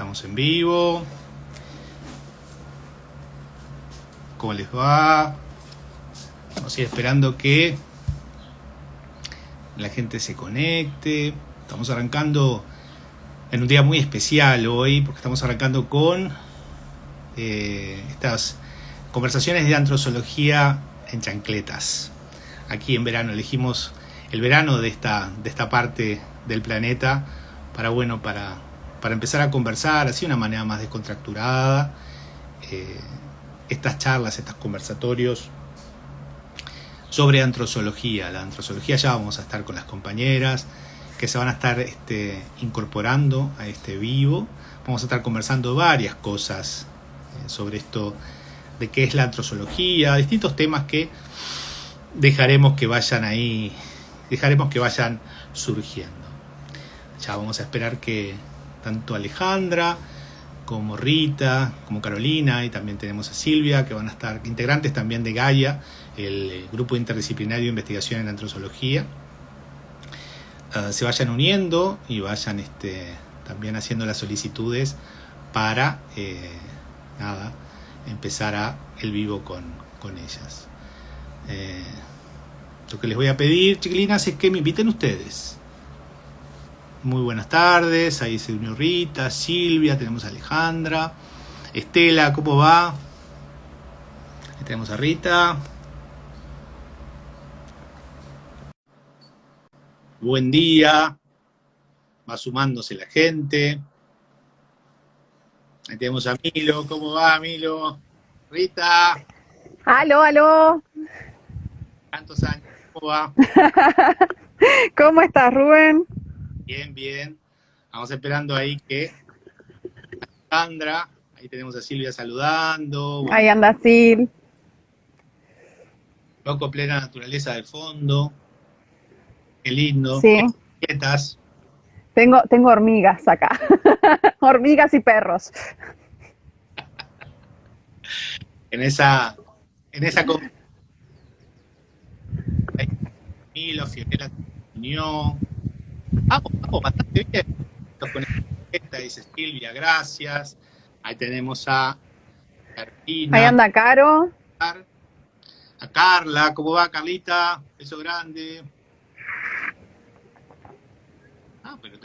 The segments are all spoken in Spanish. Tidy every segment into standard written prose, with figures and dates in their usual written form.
Estamos en vivo. ¿Cómo les va? Vamos a ir esperando que la gente se conecte. Estamos arrancando en un día muy especial hoy, porque estamos arrancando con estas conversaciones de antrozoología en chancletas. Aquí en verano elegimos el verano de esta parte del planeta para empezar a conversar así de una manera más descontracturada. Estas charlas, estos conversatorios sobre antrozoología. La antrozoología, ya vamos a estar con las compañeras que se van a estar incorporando a este vivo. Vamos a estar conversando varias cosas sobre esto de qué es la antrozoología, distintos temas que dejaremos que vayan surgiendo. Ya vamos a esperar que tanto Alejandra como Rita, como Carolina, y también tenemos a Silvia, que van a estar integrantes también de Gaia, el grupo interdisciplinario de investigación en antrozoología, se vayan uniendo y vayan también haciendo las solicitudes para empezar el vivo con ellas. Lo que les voy a pedir, chiquilinas, es que me inviten ustedes. Muy buenas tardes, ahí se unió Rita, Silvia, tenemos a Alejandra, Estela, ¿cómo va? Ahí tenemos a Rita. Buen día, va sumándose la gente. Ahí tenemos a Milo, ¿cómo va Milo? Rita. Aló. ¿Cuántos años? ¿Cómo va? ¿Cómo estás, Rubén? Bien. Vamos esperando ahí que Alejandra, ahí tenemos a Silvia saludando. Ahí anda Sil. Loco, plena naturaleza de fondo. Qué lindo. Sí. ¿Qué estás? Tengo hormigas acá. Hormigas y perros. En esa Milo, Fiorella unió. Vamos, bastante bien. Con esta dice Silvia, gracias. Ahí tenemos a Carolina. Ahí anda Caro. A Carla, ¿cómo va Carlita? Beso grande. Pero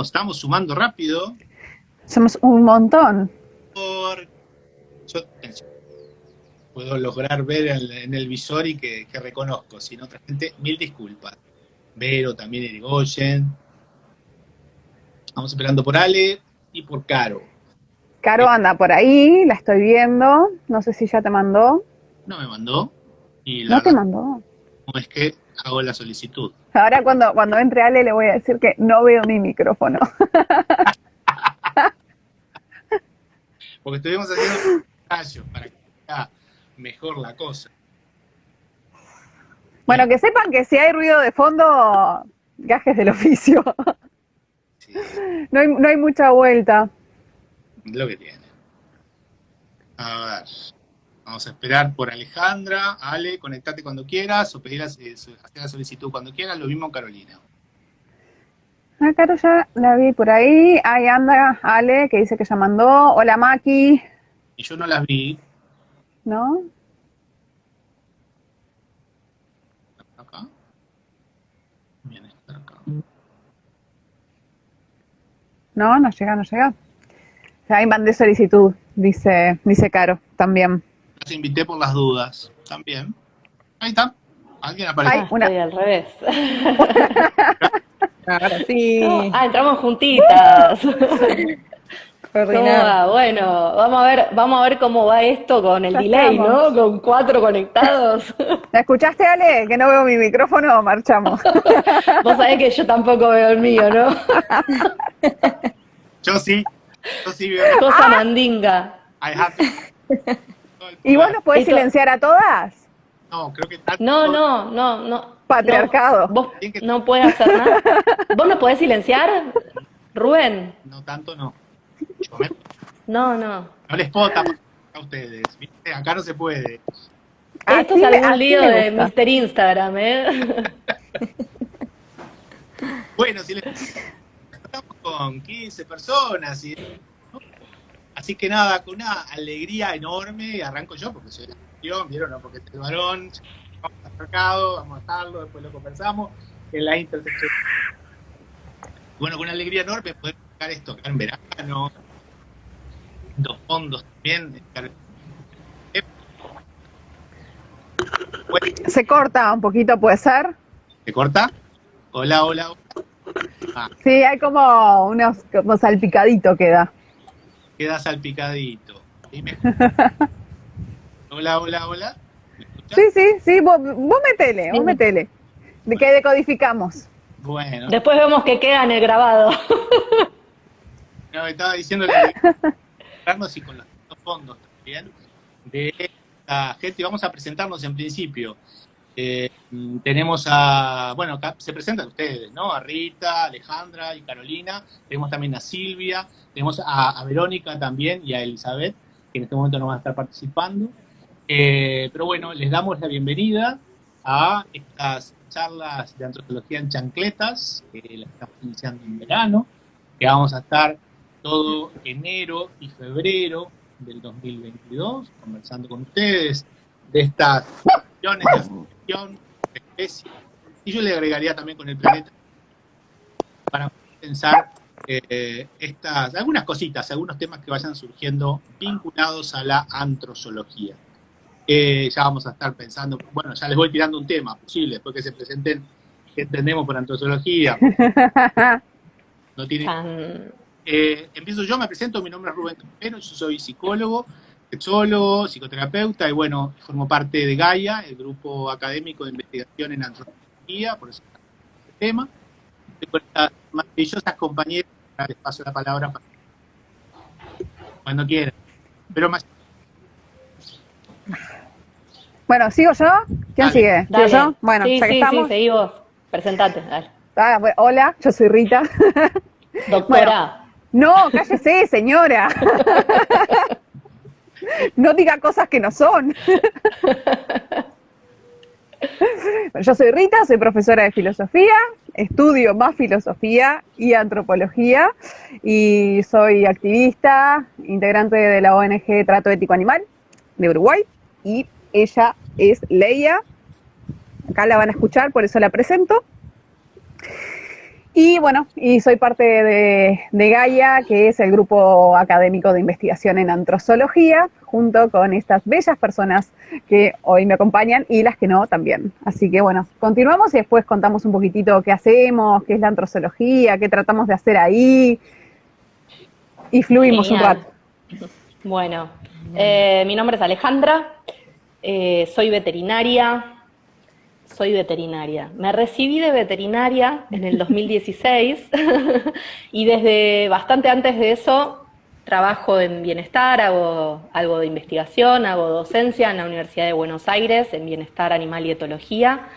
estamos sumando rápido. Somos un montón. Yo puedo lograr ver en el visor y que reconozco. Si no, otra gente, mil disculpas. Vero, también Irigoyen. Estamos esperando por Ale y por Caro. Caro anda por ahí, la estoy viendo. No sé si ya te mandó. No me mandó. Y no te mandó. No es que hago la solicitud. Ahora cuando entre Ale le voy a decir que no veo mi micrófono. Porque estuvimos haciendo un ensayo para que sea mejor la cosa. Bueno, que sepan que si hay ruido de fondo, gajes del oficio. Sí. No hay mucha vuelta. Lo que tiene. A ver. Vamos a esperar por Alejandra. Ale, conectate cuando quieras o hacer la solicitud cuando quieras. Lo mismo Carolina. Caro ya la vi por ahí. Ahí anda Ale, que dice que ya mandó. Hola Maki. Y yo no las vi. ¿No? ¿Acá? Bien, está acá. No llega. Ahí mandé solicitud, dice Caro, también. Los invité por las dudas. También. Ahí está. Alguien apareció. Estoy al revés. Ahora sí. No, entramos juntitas. Coordinado. Bueno, vamos a ver cómo va esto con el delay, estamos. ¿no? Con 4 conectados. ¿La escuchaste, Ale? Que no veo mi micrófono, marchamos. Vos sabés que yo tampoco veo el mío, ¿no? Yo sí veo. Cosa mandinga. I have to. ¿Y vos nos podés silenciar a todas? No, creo que No. Patriarcado. Vos no podés hacer nada. ¿Vos nos podés silenciar, Rubén? No, tanto no. No. No les puedo tapar a ustedes, ¿viste? Acá no se puede. Esto es algún lío de Mr. Instagram, Bueno, si les estamos con 15 personas y Así que nada, con una alegría enorme, arranco yo porque soy la cuestión, ¿vieron? No, porque es el varón, vamos al mercado, vamos a dejarlo, después lo conversamos, en la intersección. Bueno, con una alegría enorme poder tocar esto acá en verano, dos fondos también. Se corta un poquito, ¿puede ser? ¿Se corta? Hola, hola, hola. Sí, hay como salpicadito queda. Queda salpicadito. Dime. Hola, hola, hola. ¿Me escuchás? Sí, vos metele, de que decodificamos. Bueno, Después vemos que queda en el grabado. no, me estaba diciendo y con los fondos también de esta gente. Vamos a presentarnos en principio. Tenemos bueno, acá se presentan ustedes, ¿no? A Rita, Alejandra y Carolina. Tenemos también a Silvia, tenemos a Verónica también y a Elizabeth, que en este momento no van a estar participando. Pero bueno, les damos la bienvenida a estas charlas de antropología en chancletas, que las estamos iniciando en verano, que vamos a estar todo enero y febrero del 2022, conversando con ustedes de estas cuestiones de asociación, de especies, y yo le agregaría también con el planeta para pensar algunas cositas, algunos temas que vayan surgiendo vinculados a la antrozoología. Ya vamos a estar pensando, bueno, ya les voy tirando un tema posible, después que se presenten qué entendemos por antrozoología. No tiene... empiezo yo, me presento, mi nombre es Rubén Campero, yo soy psicólogo, sexólogo, psicoterapeuta, y bueno, formo parte de Gaia, el grupo académico de investigación en antropología, por eso este tema. Estoy con estas maravillosas compañeras, les paso la palabra para cuando quieran. Pero más... Bueno, ¿sigo yo? ¿Quién Dale. sigue? ¿Sigo Dale. yo? Bueno, Sí, ya que sí, estamos. sí, seguí vos. Presentate, dale. Bueno, hola, yo soy Rita. Doctora. No, cállese, señora. No diga cosas que no son. Yo soy Rita, soy profesora de filosofía, estudio más filosofía y antropología y soy activista, integrante de la ONG Trato Ético Animal de Uruguay, y ella es Leia. Acá la van a escuchar, por eso la presento. Y bueno, y soy parte de Gaia, que es el grupo académico de investigación en antrozoología, junto con estas bellas personas que hoy me acompañan y las que no también. Así que bueno, continuamos y después contamos un poquitito qué hacemos, qué es la antrozoología, qué tratamos de hacer ahí, y fluimos un Genial. rato. Bueno, mi nombre es Alejandra, soy veterinaria. Me recibí de veterinaria en el 2016 y desde bastante antes de eso trabajo en bienestar, hago algo de investigación, hago docencia en la Universidad de Buenos Aires en bienestar animal y etología.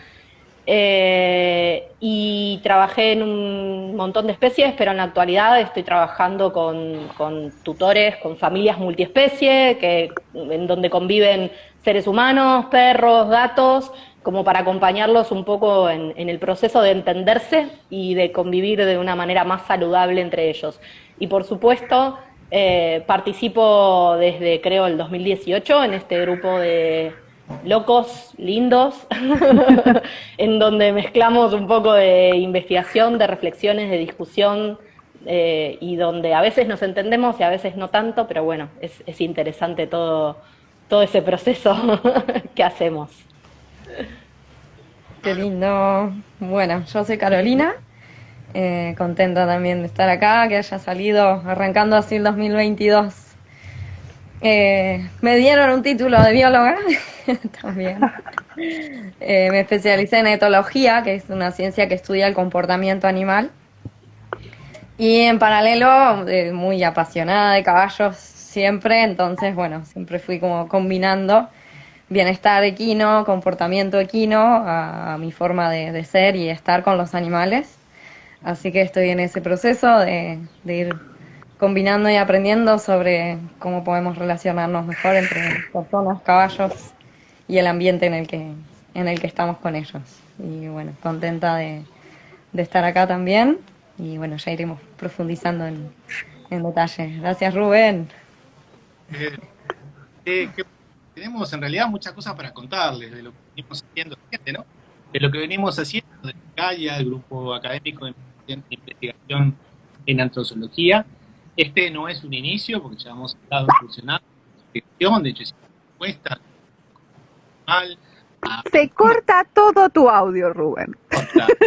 Y trabajé en un montón de especies, pero en la actualidad estoy trabajando con tutores, con familias multiespecie, en donde conviven seres humanos, perros, gatos, como para acompañarlos un poco en el proceso de entenderse y de convivir de una manera más saludable entre ellos. Y por supuesto, participo desde creo el 2018 en este grupo de locos, lindos, en donde mezclamos un poco de investigación, de reflexiones, de discusión, y donde a veces nos entendemos y a veces no tanto, pero bueno, es interesante todo ese proceso que hacemos. Qué lindo. Bueno, yo soy Carolina, contenta también de estar acá, que haya salido arrancando así el 2022. Me dieron un título de bióloga también. Me especialicé en etología, que es una ciencia que estudia el comportamiento animal. Y en paralelo, muy apasionada de caballos siempre, entonces, bueno, siempre fui como combinando bienestar equino, comportamiento equino, a mi forma de ser y estar con los animales. Así que estoy en ese proceso de ir combinando y aprendiendo sobre cómo podemos relacionarnos mejor entre personas, caballos y el ambiente en el que estamos con ellos. Y bueno, contenta de estar acá también. Y bueno, ya iremos profundizando en detalle. Gracias, Rubén. Eh, que tenemos en realidad muchas cosas para contarles de lo que venimos haciendo, ¿no? De lo que venimos haciendo de Gaia, el grupo académico de investigación en antrozoología. Este no es un inicio, porque ya hemos estado funcionando en investigación, de hecho, es una encuesta mal. Se corta todo tu audio, Rubén.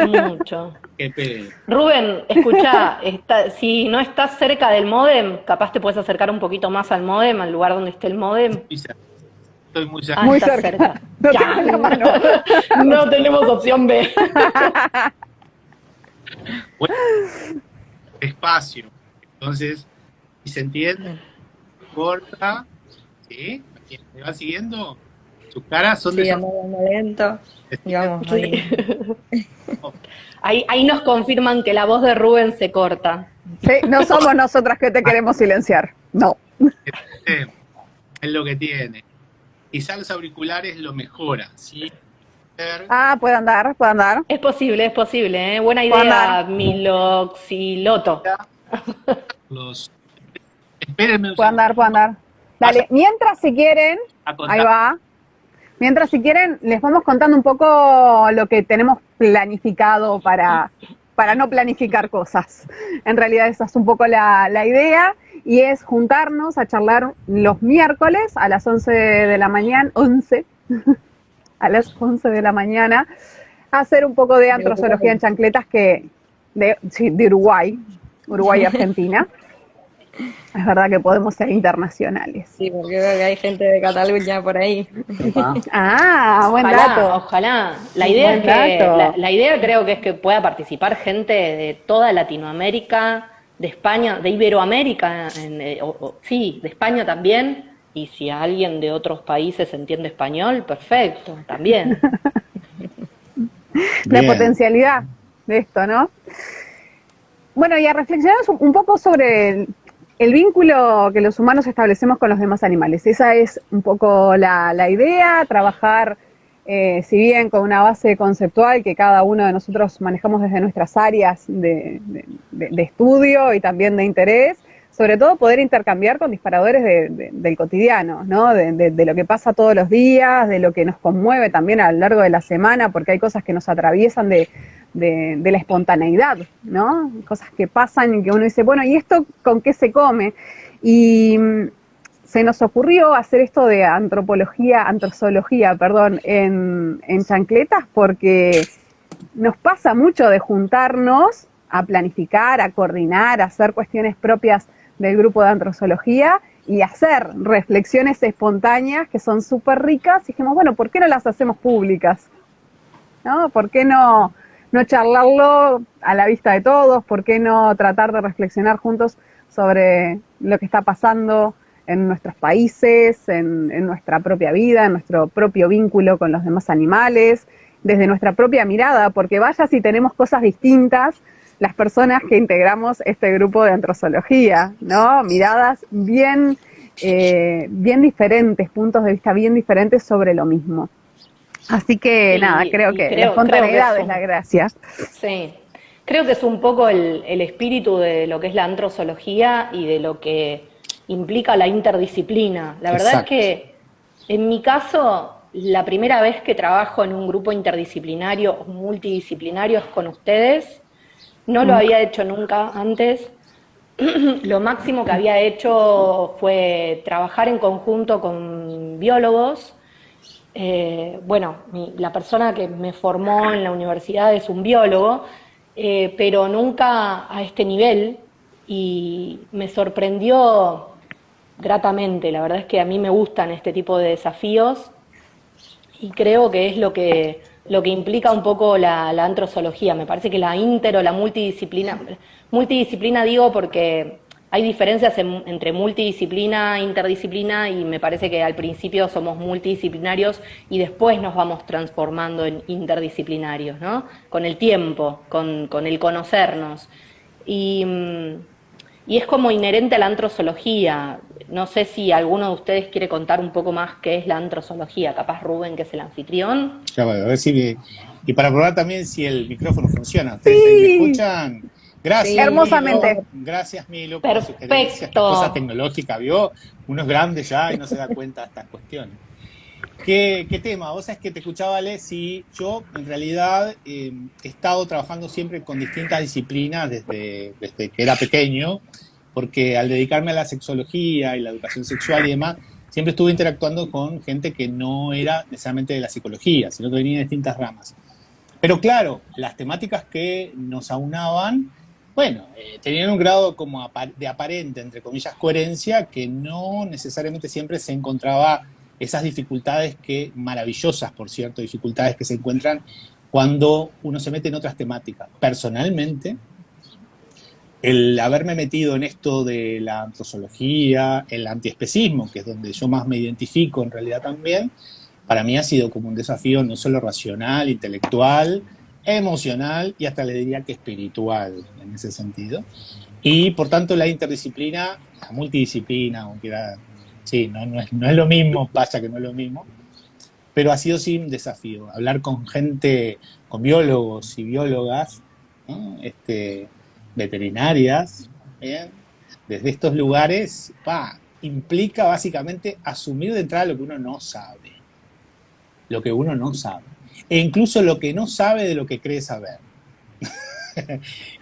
Mucho. Qué pedo. Rubén, escuchá, si no estás cerca del módem, capaz te puedes acercar un poquito más al módem, al lugar donde esté el módem. Estoy muy cerca. Muy estás cerca. No Ya. tengo la mano. No tenemos opción B. Bueno, espacio. Entonces, si se entiende, corta, ¿sí? Quien me va siguiendo, sus caras son Sí, de andando lento. Digamos, Sí. Ahí nos confirman que la voz de Rubén se corta. Sí, no somos nosotras que te queremos silenciar. No. es lo que tiene. Quizá los auriculares lo mejora, ¿sí? Ah, puede andar, puede andar. Es posible, ¿eh? Buena Puedo idea, andar. Miloxiloto. Los... Espérenme un Puede andar, puede andar. Dale, mientras si quieren, a contar. ahí va. Mientras si quieren, les vamos contando un poco lo que tenemos planificado para no planificar cosas. En realidad esa es un poco la idea, y es juntarnos a charlar los miércoles a las 11 de la mañana, a las 11 de la mañana, a hacer un poco de antrozoología en chancletas de Uruguay, y Argentina. Es verdad que podemos ser internacionales. Sí, porque veo que hay gente de Cataluña por ahí. Ah, buen dato. Ojalá. La idea Buen es que, dato. la idea creo que es que pueda participar gente de toda Latinoamérica, de España, de Iberoamérica, sí, de España también. Y si alguien de otros países entiende español, perfecto, también. La Bien. potencialidad de esto, ¿no? Bueno, y a reflexionar un poco sobre el vínculo que los humanos establecemos con los demás animales. Esa es un poco la idea, trabajar, si bien con una base conceptual que cada uno de nosotros manejamos desde nuestras áreas de estudio y también de interés, sobre todo poder intercambiar con disparadores del cotidiano, ¿no? De lo que pasa todos los días, de lo que nos conmueve también a lo largo de la semana, porque hay cosas que nos atraviesan de la espontaneidad, ¿no? Cosas que pasan y que uno dice, bueno, ¿y esto con qué se come? Y se nos ocurrió hacer esto de antrozoología, en chancletas, porque nos pasa mucho de juntarnos a planificar, a coordinar, a hacer cuestiones propias del grupo de antrozoología y hacer reflexiones espontáneas que son súper ricas. Y dijimos, bueno, ¿por qué no las hacemos públicas? ¿No? ¿Por qué no charlarlo a la vista de todos? ¿Por qué no tratar de reflexionar juntos sobre lo que está pasando en nuestros países, en nuestra propia vida, en nuestro propio vínculo con los demás animales, desde nuestra propia mirada? Porque vaya si tenemos cosas distintas las personas que integramos este grupo de antrozoología, ¿no? Miradas bien diferentes, puntos de vista bien diferentes sobre lo mismo. Así que Sí, nada, creo que la espontaneidad es la gracia. Sí, creo que es un poco el espíritu de lo que es la antrozoología y de lo que implica la interdisciplina. La verdad Exacto. es que en mi caso, la primera vez que trabajo en un grupo interdisciplinario o multidisciplinario es con ustedes. No lo había hecho nunca antes. Lo máximo que había hecho fue trabajar en conjunto con biólogos. La persona que me formó en la universidad es un biólogo, pero nunca a este nivel, y me sorprendió gratamente. La verdad es que a mí me gustan este tipo de desafíos y creo que es lo que implica un poco la antrozoología. Me parece que la o la multidisciplina digo porque hay diferencias entre multidisciplina e interdisciplina, y me parece que al principio somos multidisciplinarios y después nos vamos transformando en interdisciplinarios, ¿no? Con el tiempo, con el conocernos. Y es como inherente a la antrozoología. No sé si alguno de ustedes quiere contar un poco más qué es la antrozoología. Capaz Rubén, que es el anfitrión. Ya, bueno, a ver si y para probar también si el micrófono funciona. ¿Ustedes ahí me escuchan? Gracias, Sí, hermosamente. Gracias, Milo, por la sugerencia. Esta Perfecto. cosa tecnológica, ¿vio? Uno es grande ya y no se da cuenta de estas cuestiones. ¿Qué tema? Vos sabés que te escuchaba, Ale, sí, yo en realidad he estado trabajando siempre con distintas disciplinas desde que era pequeño, porque al dedicarme a la sexología y la educación sexual y demás, siempre estuve interactuando con gente que no era necesariamente de la psicología, sino que venía de distintas ramas. Pero claro, las temáticas que nos aunaban, bueno, tenían un grado como de aparente, entre comillas, coherencia, que no necesariamente siempre se encontraba esas dificultades maravillosas, por cierto, dificultades que se encuentran cuando uno se mete en otras temáticas. Personalmente, el haberme metido en esto de la antrozoología, el antiespecismo, que es donde yo más me identifico en realidad también, para mí ha sido como un desafío no solo racional, intelectual, emocional y hasta le diría que espiritual en ese sentido. Y por tanto la interdisciplina, la multidisciplina, aunque era, sí, no es lo mismo, pasa que no es lo mismo, pero ha sido sí un desafío. Hablar con gente, con biólogos y biólogas, ¿no? Veterinarias, ¿bien? Desde estos lugares, implica básicamente asumir de entrada lo que uno no sabe. Lo que uno no sabe. E incluso lo que no sabe de lo que cree saber.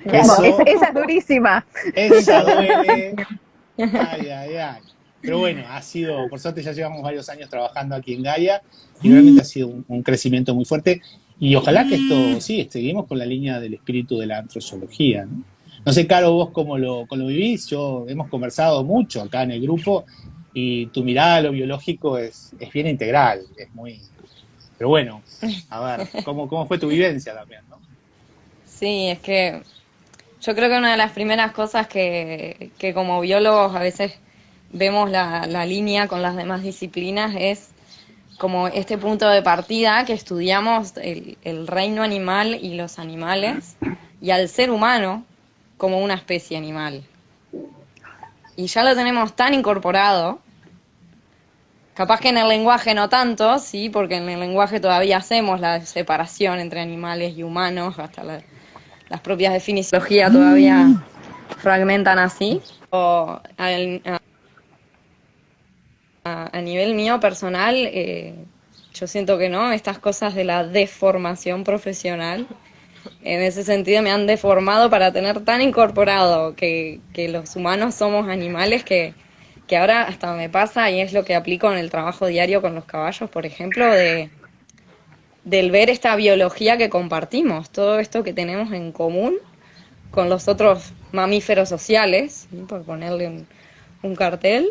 Esa es durísima. Esa duele. Ay. Pero bueno, ha sido, por suerte ya llevamos varios años trabajando aquí en Gaia y realmente ha sido un crecimiento muy fuerte. Y ojalá que esto, sí, seguimos con la línea del espíritu de la antrozoología, ¿no? No sé, Caro, vos cómo lo vivís. Hemos conversado mucho acá en el grupo y tu mirada a lo biológico es bien integral, es muy... Pero bueno, a ver, ¿cómo fue tu vivencia también, no? sí, es que yo creo que una de las primeras cosas que como biólogos a veces vemos la línea con las demás disciplinas es como este punto de partida que estudiamos el reino animal y los animales y al ser humano como una especie animal. Y ya lo tenemos tan incorporado, capaz que en el lenguaje no tanto, sí, porque en el lenguaje todavía hacemos la separación entre animales y humanos, hasta las propias definiciones de biología todavía fragmentan así. O a nivel mío personal, yo siento que no, estas cosas de la deformación profesional, en ese sentido me han deformado para tener tan incorporado que los humanos somos animales que ahora hasta me pasa, y es lo que aplico en el trabajo diario con los caballos, por ejemplo, del ver esta biología que compartimos, todo esto que tenemos en común con los otros mamíferos sociales, ¿sí? Por ponerle un cartel,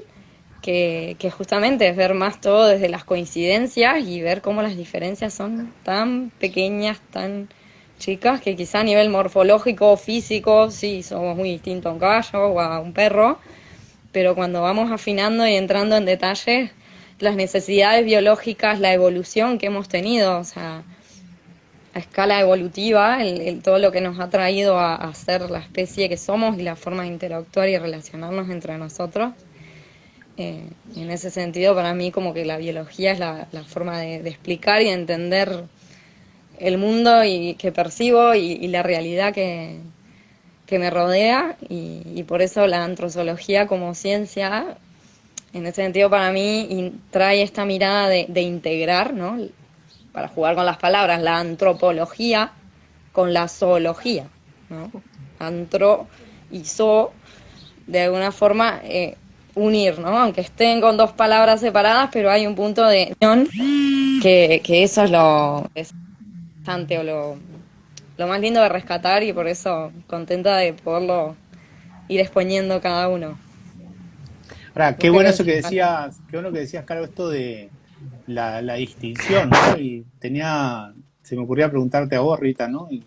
que justamente es ver más todo desde las coincidencias y ver cómo las diferencias son tan pequeñas, tan chicas, que quizá a nivel morfológico, físico, sí, somos muy distintos a un caballo o a un perro, pero cuando vamos afinando y entrando en detalles, las necesidades biológicas, la evolución que hemos tenido, o sea, a escala evolutiva, todo lo que nos ha traído a ser la especie que somos y la forma de interactuar y relacionarnos entre nosotros. En ese sentido, para mí, como que la biología es la forma de explicar y de entender el mundo y que percibo y la realidad que me rodea, y por eso la antrozoología como ciencia, en ese sentido, para mí, trae esta mirada de integrar, ¿no? Para jugar con las palabras, la antropología con la zoología, ¿no? Antro y zo, de alguna forma, unir, ¿no? Aunque estén con dos palabras separadas, pero hay un punto de unión que eso es lo interesante o lo más lindo de rescatar, y por eso contenta de poderlo ir exponiendo cada uno. Ahora, qué bueno eso que decías, Caro, esto de la distinción, ¿no? Y se me ocurría preguntarte a vos, Rita, ¿no? Y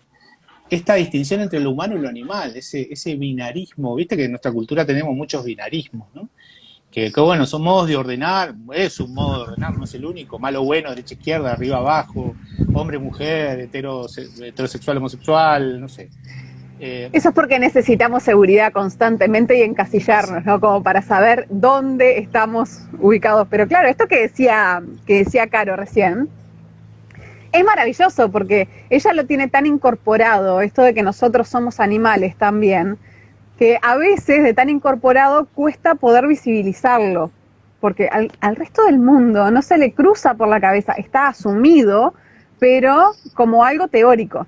esta distinción entre lo humano y lo animal, ese binarismo, viste que en nuestra cultura tenemos muchos binarismos, ¿no? Que bueno, son modos de ordenar, es un modo de ordenar, no es el único, malo, bueno, derecha, izquierda, arriba, abajo, hombre, mujer, heterosexual, homosexual, no sé. Eso es porque necesitamos seguridad constantemente y encasillarnos, ¿no? Como para saber dónde estamos ubicados. Pero claro, esto que decía Caro recién, Es maravilloso porque ella lo tiene tan incorporado, esto de que nosotros somos animales también, que a veces de tan incorporado cuesta poder visibilizarlo, porque al resto del mundo no se le cruza por la cabeza, está asumido, pero como algo teórico.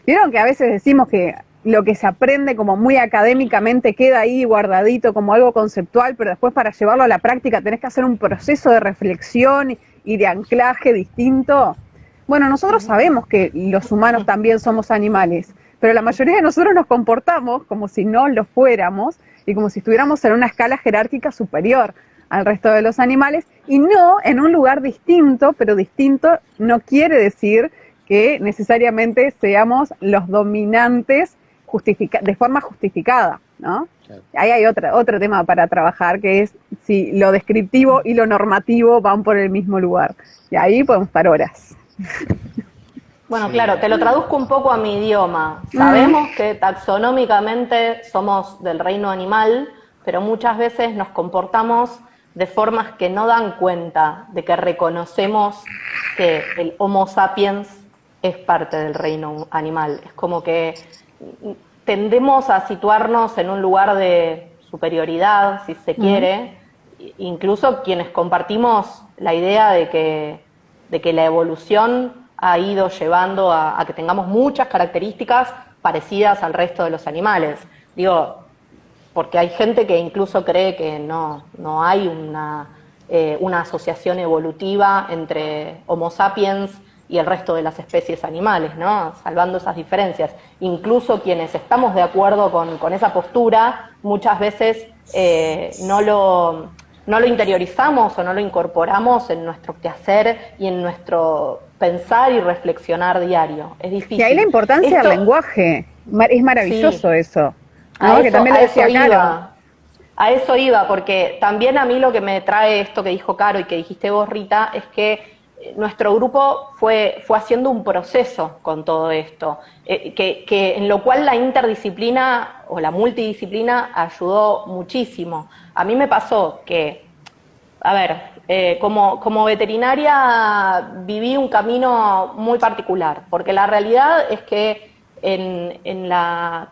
Vieron que a veces decimos que lo que se aprende como muy académicamente queda ahí guardadito como algo conceptual, pero después para llevarlo a la práctica tenés que hacer un proceso de reflexión y de anclaje distinto. Bueno, nosotros sabemos que los humanos también somos animales, pero la mayoría de nosotros nos comportamos como si no lo fuéramos y como si estuviéramos en una escala jerárquica superior al resto de los animales y no en un lugar distinto, pero distinto no quiere decir que necesariamente seamos los dominantes de forma justificada, ¿no? Claro. Ahí hay otro tema para trabajar, que es si lo descriptivo y lo normativo van por el mismo lugar. Y ahí podemos estar horas. Bueno, claro, te lo traduzco un poco a mi idioma. Sabemos que taxonómicamente somos del reino animal, pero muchas veces nos comportamos de formas que no dan cuenta de que reconocemos que el Homo sapiens es parte del reino animal. Es como que tendemos a situarnos en un lugar de superioridad, si se quiere, incluso quienes compartimos la idea de que la evolución ha ido llevando a que tengamos muchas características parecidas al resto de los animales. Digo, porque hay gente que incluso cree que no hay una asociación evolutiva entre Homo sapiens y el resto de las especies animales, ¿no? Salvando esas diferencias. Incluso quienes estamos de acuerdo con esa postura, muchas veces no lo interiorizamos o no lo incorporamos en nuestro quehacer y en nuestro pensar y reflexionar diario. Es difícil. Y ahí la importancia del lenguaje, es maravilloso eso. ¿No? A que también lo decía Caro. A eso iba, porque también a mí lo que me trae esto que dijo Caro y que dijiste vos, Rita, es que nuestro grupo fue haciendo un proceso con todo esto, que en lo cual la interdisciplina o la multidisciplina ayudó muchísimo. A mí me pasó que, a ver, como veterinaria viví un camino muy particular, porque la realidad es que en la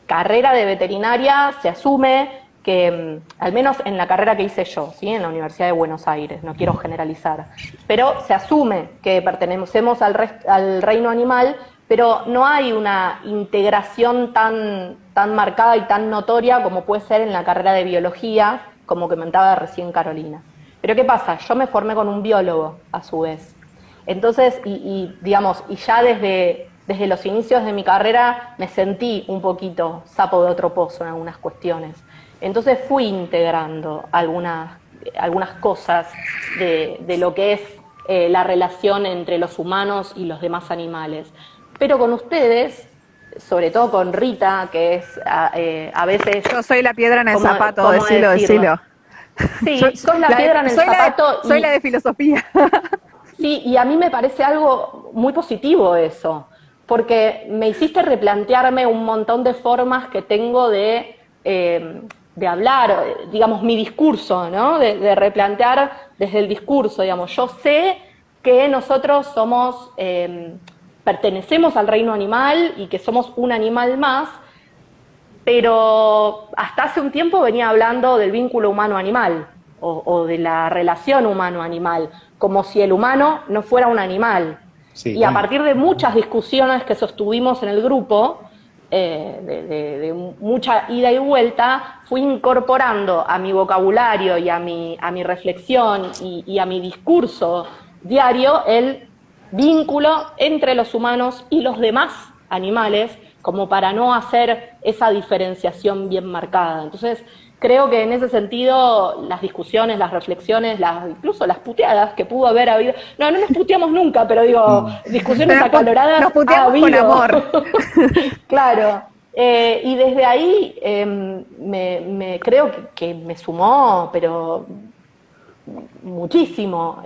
carrera de veterinaria se asume que, al menos en la carrera que hice yo, ¿sí? En la Universidad de Buenos Aires, no quiero generalizar, pero se asume que pertenecemos al reino animal, pero no hay una integración tan marcada y tan notoria como puede ser en la carrera de biología, como comentaba recién Carolina. Pero ¿qué pasa? Yo me formé con un biólogo, a su vez. Entonces, digamos, y ya desde los inicios de mi carrera me sentí un poquito sapo de otro pozo en algunas cuestiones. Entonces fui integrando algunas cosas de lo que es la relación entre los humanos y los demás animales. Pero con ustedes, sobre todo con Rita, que es a veces... Yo soy la piedra en el zapato, decilo. Sí, sos la piedra en el zapato. Soy la de filosofía. Sí, y a mí me parece algo muy positivo eso, porque me hiciste replantearme un montón de formas que tengo de hablar, digamos, mi discurso, ¿no? De replantear desde el discurso, digamos. Yo sé que nosotros pertenecemos al reino animal y que somos un animal más, pero hasta hace un tiempo venía hablando del vínculo humano-animal o de la relación humano-animal, como si el humano no fuera un animal. Sí, y a partir de muchas discusiones que sostuvimos en el grupo, de mucha ida y vuelta, fui incorporando a mi vocabulario y a mi reflexión y a mi discurso diario el vínculo entre los humanos y los demás animales, como para no hacer esa diferenciación bien marcada. Entonces, creo que en ese sentido las discusiones, las reflexiones, incluso las puteadas que pudo haber habido, no nos puteamos nunca, pero digo, discusiones acaloradas nos puteamos con amor. Claro, y desde ahí creo que me sumó, pero muchísimo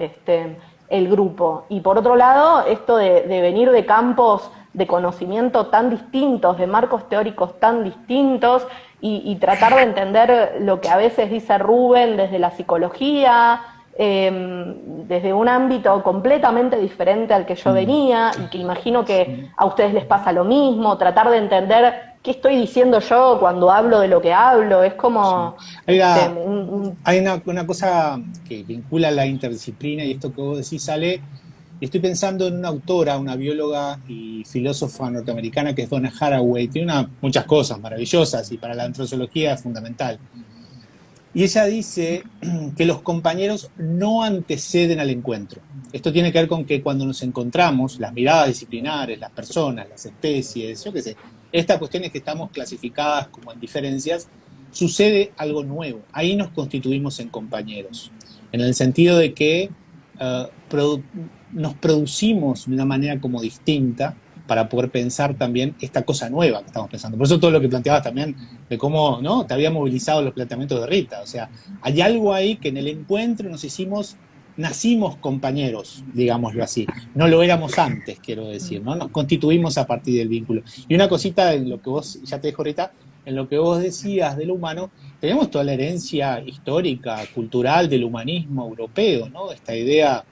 el grupo. Y por otro lado, esto de venir de campos de conocimiento tan distintos, de marcos teóricos tan distintos, y tratar de entender lo que a veces dice Rubén desde la psicología, desde un ámbito completamente diferente al que yo venía, y que imagino que a ustedes les pasa lo mismo, tratar de entender qué estoy diciendo yo cuando hablo de lo que hablo, es como... Hay una cosa que vincula la interdisciplina, y esto que vos decís, sale, y estoy pensando en una autora, una bióloga y filósofa norteamericana que es Donna Haraway. Tiene muchas cosas maravillosas y para la antrozoología es fundamental. Y ella dice que los compañeros no anteceden al encuentro. Esto tiene que ver con que cuando nos encontramos, las miradas disciplinares, las personas, las especies, yo qué sé, estas cuestiones que estamos clasificadas como en diferencias, sucede algo nuevo. Ahí nos constituimos en compañeros, en el sentido de que nos producimos de una manera como distinta para poder pensar también esta cosa nueva que estamos pensando. Por eso todo lo que planteabas también de cómo, ¿no?, te había movilizado los planteamientos de Rita. O sea, hay algo ahí que en el encuentro nacimos compañeros, digámoslo así. No lo éramos antes, quiero decir, ¿no? Nos constituimos a partir del vínculo. Y una cosita en lo que vos, ya te dejo Rita, en lo que vos decías de lo humano, tenemos toda la herencia histórica, cultural del humanismo europeo, ¿no? Esta idea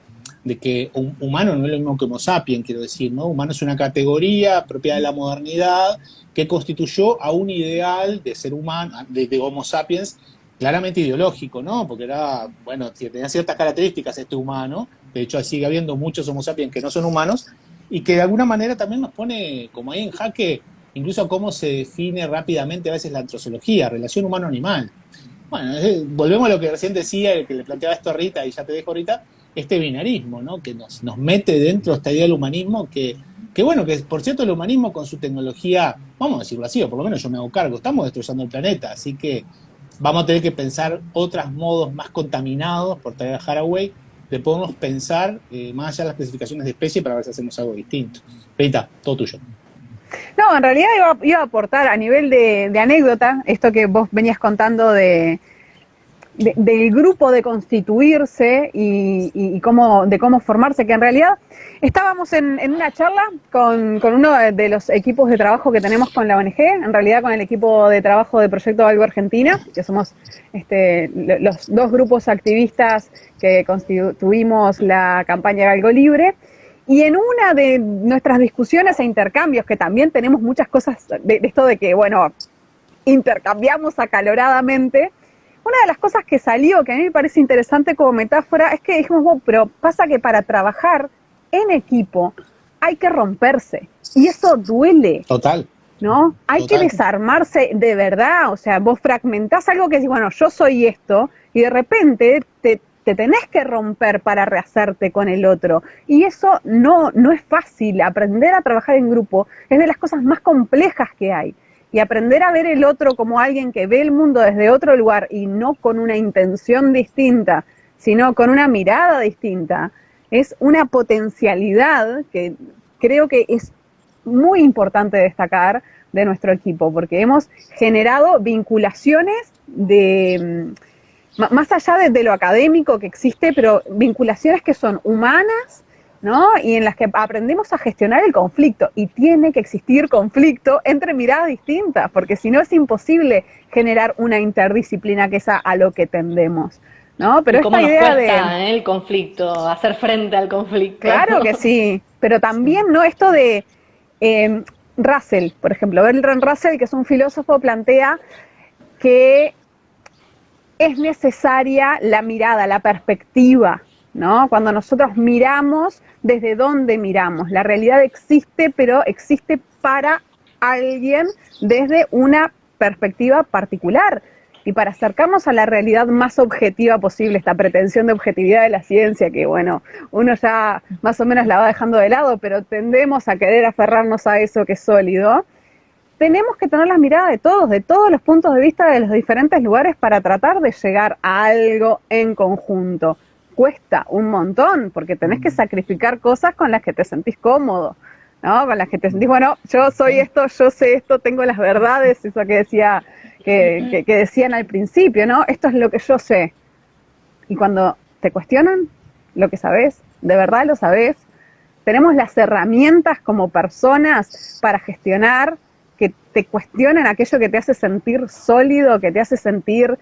de que humano no es lo mismo que Homo sapiens, quiero decir, ¿no? Humano es una categoría propia de la modernidad que constituyó a un ideal de ser humano, de Homo sapiens, claramente ideológico, ¿no? Porque era, bueno, tenía ciertas características este humano, de hecho sigue habiendo muchos Homo sapiens que no son humanos, y que de alguna manera también nos pone como ahí en jaque, incluso cómo se define rápidamente a veces la antrozoología, relación humano-animal. Bueno, volvemos a lo que recién decía, que le planteaba esto a Rita, y ya te dejo Rita, este binarismo, ¿no?, que nos mete dentro de esta idea del humanismo, que bueno, que por cierto el humanismo con su tecnología, vamos a decirlo así, o por lo menos yo me hago cargo, estamos destrozando el planeta, así que vamos a tener que pensar otros modos más contaminados, por traer a Haraway, de podernos pensar más allá de las clasificaciones de especie para ver si hacemos algo distinto. Rita, todo tuyo. No, en realidad iba a aportar a nivel de anécdota, esto que vos venías contando del grupo de constituirse y cómo formarse, que en realidad estábamos en una charla con uno de los equipos de trabajo que tenemos con la ONG, en realidad con el equipo de trabajo de Proyecto Algo Argentina, que somos los dos grupos activistas que constituimos la campaña Galgo Libre. Y en una de nuestras discusiones e intercambios, que también tenemos muchas cosas de esto de que, bueno, intercambiamos acaloradamente, una de las cosas que salió, que a mí me parece interesante como metáfora, es que dijimos, bueno, pero pasa que para trabajar en equipo hay que romperse, y eso duele. Total. ¿No? Hay que desarmarse de verdad, o sea, vos fragmentás algo que decís, bueno, yo soy esto, y de repente te tenés que romper para rehacerte con el otro, y eso no es fácil. Aprender a trabajar en grupo es de las cosas más complejas que hay. Y aprender a ver el otro como alguien que ve el mundo desde otro lugar y no con una intención distinta, sino con una mirada distinta, es una potencialidad que creo que es muy importante destacar de nuestro equipo, porque hemos generado vinculaciones más allá de lo académico que existe, pero vinculaciones que son humanas, ¿no? Y en las que aprendemos a gestionar el conflicto, y tiene que existir conflicto entre miradas distintas, porque si no es imposible generar una interdisciplina, que es a lo que tendemos, ¿no? Pero esta idea de el conflicto, hacer frente al conflicto. Claro que sí, pero también, ¿no?, esto de Russell, por ejemplo, Bertrand Russell, que es un filósofo, plantea que es necesaria la mirada, la perspectiva, ¿no? Cuando nosotros miramos, ¿desde dónde miramos? La realidad existe, pero existe para alguien desde una perspectiva particular. Y para acercarnos a la realidad más objetiva posible, esta pretensión de objetividad de la ciencia, que bueno, uno ya más o menos la va dejando de lado, pero tendemos a querer aferrarnos a eso que es sólido, tenemos que tener la mirada de todos los puntos de vista de los diferentes lugares para tratar de llegar a algo en conjunto. Cuesta un montón, porque tenés que sacrificar cosas con las que te sentís cómodo, ¿no? Con las que te sentís, bueno, yo soy esto, yo sé esto, tengo las verdades, eso que decía, que decían al principio, ¿no? Esto es lo que yo sé. Y cuando te cuestionan lo que sabés, de verdad lo sabés, tenemos las herramientas como personas para gestionar, que te cuestionen aquello que te hace sentir sólido, que te hace sentir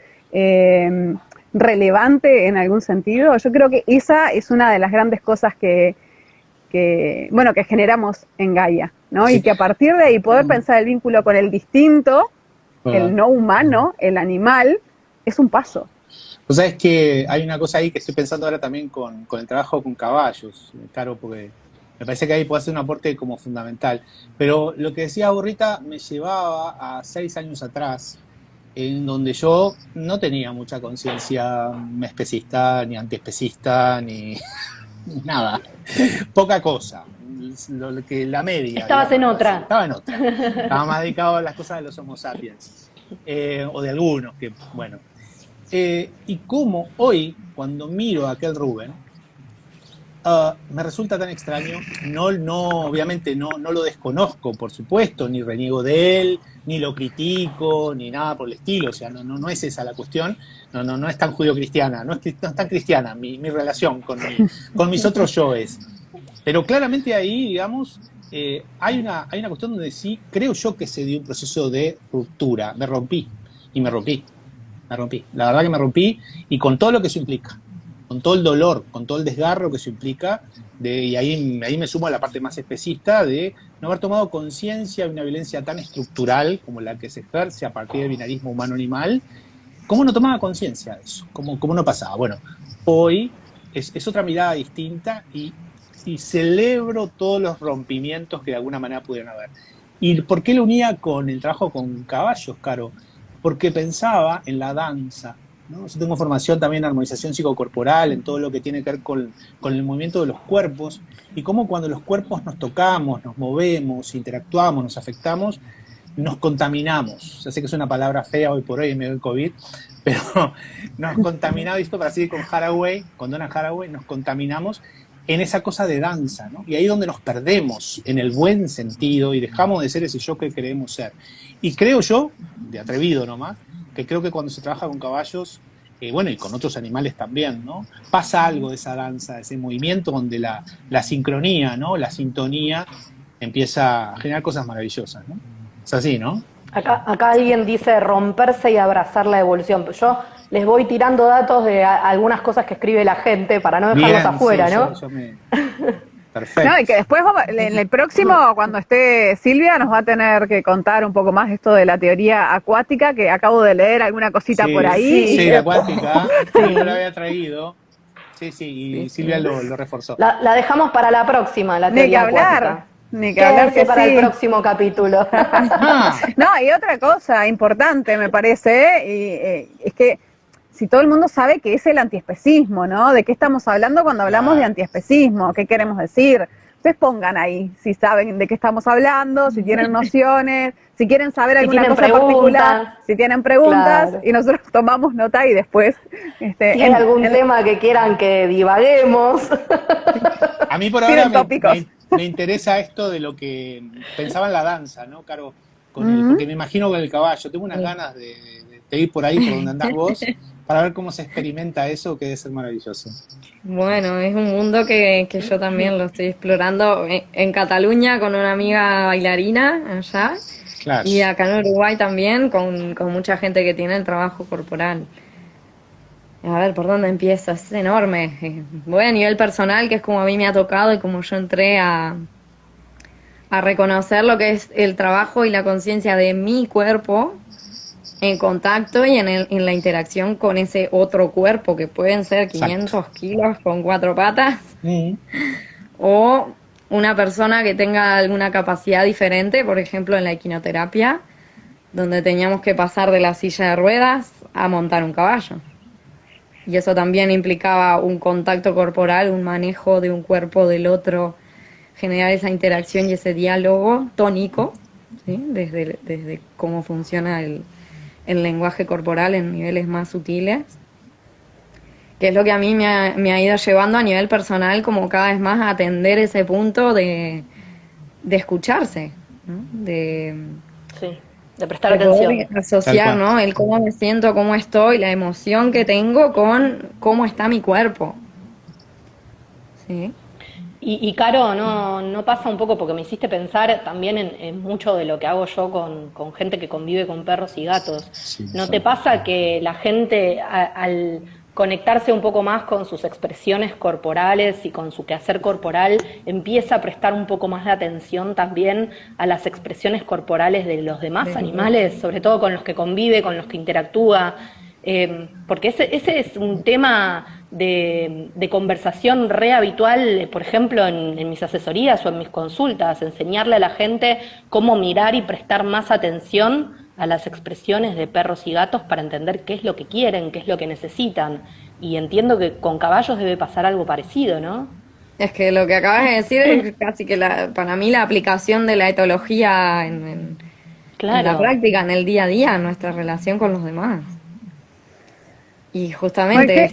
relevante en algún sentido. Yo creo que esa es una de las grandes cosas que generamos en Gaia, ¿no? Sí. Y que a partir de ahí poder pensar el vínculo con el distinto, el no humano, el animal, es un paso. O sea, es que hay una cosa ahí que estoy pensando ahora también con el trabajo con caballos, claro, porque me parece que ahí puede hacer un aporte como fundamental. Pero lo que decía Burrita me llevaba a 6 años atrás, en donde yo no tenía mucha conciencia especista, ni antiespecista, ni nada. Poca cosa. Lo que la media. Estabas en otra. Estaba en otra. Estaba más dedicado a las cosas de los Homo sapiens. O de algunos, que bueno. Y como hoy, cuando miro a aquel Rubén, me resulta tan extraño, obviamente no lo desconozco, por supuesto, ni reniego de él, ni lo critico, ni nada por el estilo, o sea, no es esa la cuestión, no es tan judio-cristiana, no es tan cristiana mi relación con mis otros yoes. Pero claramente ahí, digamos, hay una cuestión donde sí, creo yo que se dio un proceso de ruptura, me rompí. La verdad que me rompí, y con todo lo que eso implica, con todo el dolor, con todo el desgarro que eso implica, y ahí me sumo a la parte más especista de no haber tomado conciencia de una violencia tan estructural como la que se ejerce a partir del binarismo humano-animal. ¿Cómo no tomaba conciencia de eso? ¿Cómo no pasaba? Bueno, hoy es otra mirada distinta, y celebro todos los rompimientos que de alguna manera pudieron haber. ¿Y por qué lo unía con el trabajo con caballos, Caro? Porque pensaba en la danza, ¿no? Yo tengo formación también en armonización psicocorporal, en todo lo que tiene que ver con el movimiento de los cuerpos, y cómo cuando los cuerpos nos tocamos, nos movemos, interactuamos, nos afectamos, nos contaminamos. Ya sé que es una palabra fea hoy por hoy en medio del COVID, pero nos contaminamos, esto para seguir con Donna Haraway, nos contaminamos en esa cosa de danza, ¿no? Y ahí es donde nos perdemos, en el buen sentido, y dejamos de ser ese yo que queremos ser. Y creo yo, de atrevido nomás, que creo que cuando se trabaja con caballos, y con otros animales también, ¿no? Pasa algo de esa danza, de ese movimiento donde la sincronía, ¿no? La sintonía empieza a generar cosas maravillosas, ¿no? Es así, ¿no? Acá alguien dice romperse y abrazar la evolución. Yo les voy tirando datos de algunas cosas que escribe la gente para no dejarlos afuera, sí, ¿no? Perfecto. No, y que después en el próximo, cuando esté Silvia, nos va a tener que contar un poco más esto de la teoría acuática, que acabo de leer alguna cosita por ahí. Sí, la acuática, no la había traído. Sí, y Silvia lo reforzó. La dejamos para la próxima, la teoría acuática. Ni que hablar que para el próximo capítulo. No, y otra cosa importante me parece, y es que si todo el mundo sabe que es el antiespecismo, ¿no? ¿De qué estamos hablando cuando hablamos de antiespecismo? ¿Qué queremos decir? Ustedes pongan ahí si saben de qué estamos hablando, si tienen nociones, si quieren saber alguna cosa particular, si tienen preguntas, claro. Y nosotros tomamos nota y después... si hay algún tema que quieran que divaguemos. A mí por ahora me interesa esto de lo que pensaba en la danza, ¿no, Caro? Porque me imagino con el caballo. Tengo unas ganas de ir por ahí, por donde andás vos, para ver cómo se experimenta eso, que debe ser maravilloso. Bueno, es un mundo que yo también lo estoy explorando en Cataluña con una amiga bailarina allá, claro. Y acá en Uruguay también con mucha gente que tiene el trabajo corporal. A ver, ¿por dónde empiezo? Es enorme. Voy a nivel personal, que es como a mí me ha tocado y como yo entré a reconocer lo que es el trabajo y la conciencia de mi cuerpo en contacto y en la interacción con ese otro cuerpo, que pueden ser 500 kilos con 4 patas, o una persona que tenga alguna capacidad diferente, por ejemplo en la equinoterapia, donde teníamos que pasar de la silla de ruedas a montar un caballo. Y eso también implicaba un contacto corporal, un manejo de un cuerpo del otro, generar esa interacción y ese diálogo tónico, ¿sí? Desde cómo funciona el lenguaje corporal en niveles más sutiles, que es lo que a mí me ha ido llevando a nivel personal como cada vez más a atender ese punto de escucharse, ¿no? De prestar atención. Asociar, ¿no? El cómo me siento, cómo estoy, la emoción que tengo con cómo está mi cuerpo. ¿Sí? Y Caro, ¿no pasa un poco, porque me hiciste pensar también en mucho de lo que hago yo con gente que convive con perros y gatos? Sí, ¿no te pasa que la gente al conectarse un poco más con sus expresiones corporales y con su quehacer corporal, empieza a prestar un poco más de atención también a las expresiones corporales de los demás animales, sobre todo con los que convive, con los que interactúa, porque ese es un tema de conversación re habitual, por ejemplo, en mis asesorías o en mis consultas, enseñarle a la gente cómo mirar y prestar más atención a las expresiones de perros y gatos para entender qué es lo que quieren, qué es lo que necesitan. Y entiendo que con caballos debe pasar algo parecido, ¿no? Es que lo que acabas de decir es casi que para mí la aplicación de la etología en la práctica, en el día a día, en nuestra relación con los demás. Y justamente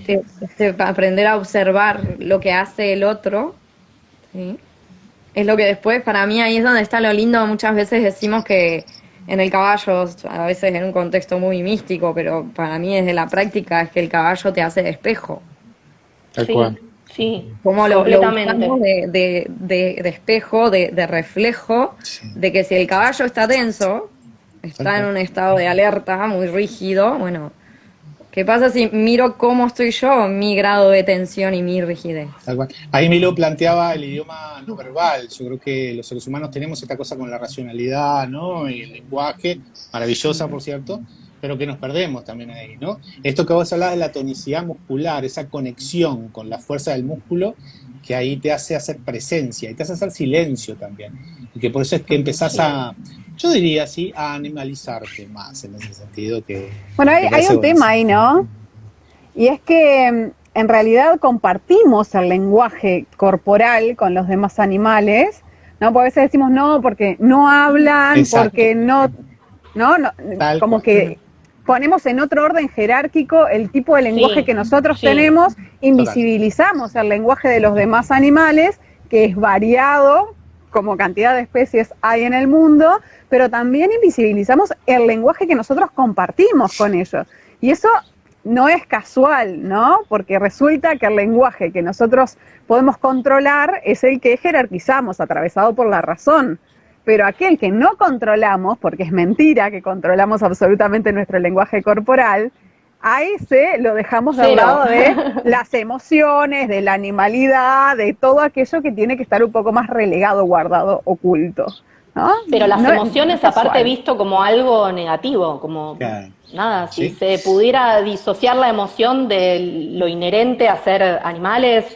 este aprender a observar lo que hace el otro, ¿sí? Es lo que después, para mí ahí es donde está lo lindo. Muchas veces decimos que en el caballo, a veces en un contexto muy místico, pero para mí desde la práctica es que el caballo te hace de espejo. Tal cual. Sí, como lo completamente. usamos de espejo, de reflejo, de que si el caballo está tenso, está en un estado de alerta muy rígido, bueno, ¿qué pasa si miro cómo estoy yo, mi grado de tensión y mi rigidez? Tal cual. Ahí Milo planteaba el idioma no verbal. Yo creo que los seres humanos tenemos esta cosa con la racionalidad, ¿no? Y el lenguaje, maravillosa, por cierto, pero que nos perdemos también ahí, ¿no? Esto que vos hablabas de la tonicidad muscular, esa conexión con la fuerza del músculo, que ahí te hace hacer presencia y te hace hacer silencio también. Y que por eso es que empezás yo diría así, a animalizarte más en ese sentido. Bueno, hay un tema ahí, ¿no? Y es que en realidad compartimos el lenguaje corporal con los demás animales, ¿no? Porque a veces decimos no, porque no hablan, exacto, porque no como que ponemos en otro orden jerárquico el tipo de lenguaje que nosotros tenemos, invisibilizamos el lenguaje de los demás animales, que es variado, como cantidad de especies hay en el mundo, pero también invisibilizamos el lenguaje que nosotros compartimos con ellos. Y eso no es casual, ¿no? Porque resulta que el lenguaje que nosotros podemos controlar es el que jerarquizamos, atravesado por la razón. Pero aquel que no controlamos, porque es mentira que controlamos absolutamente nuestro lenguaje corporal, a ese lo dejamos del lado de las emociones, de la animalidad, de todo aquello que tiene que estar un poco más relegado, guardado, oculto, ¿no? Pero las emociones, aparte, visto como algo negativo, como nada, si se pudiera disociar la emoción de lo inherente a ser animales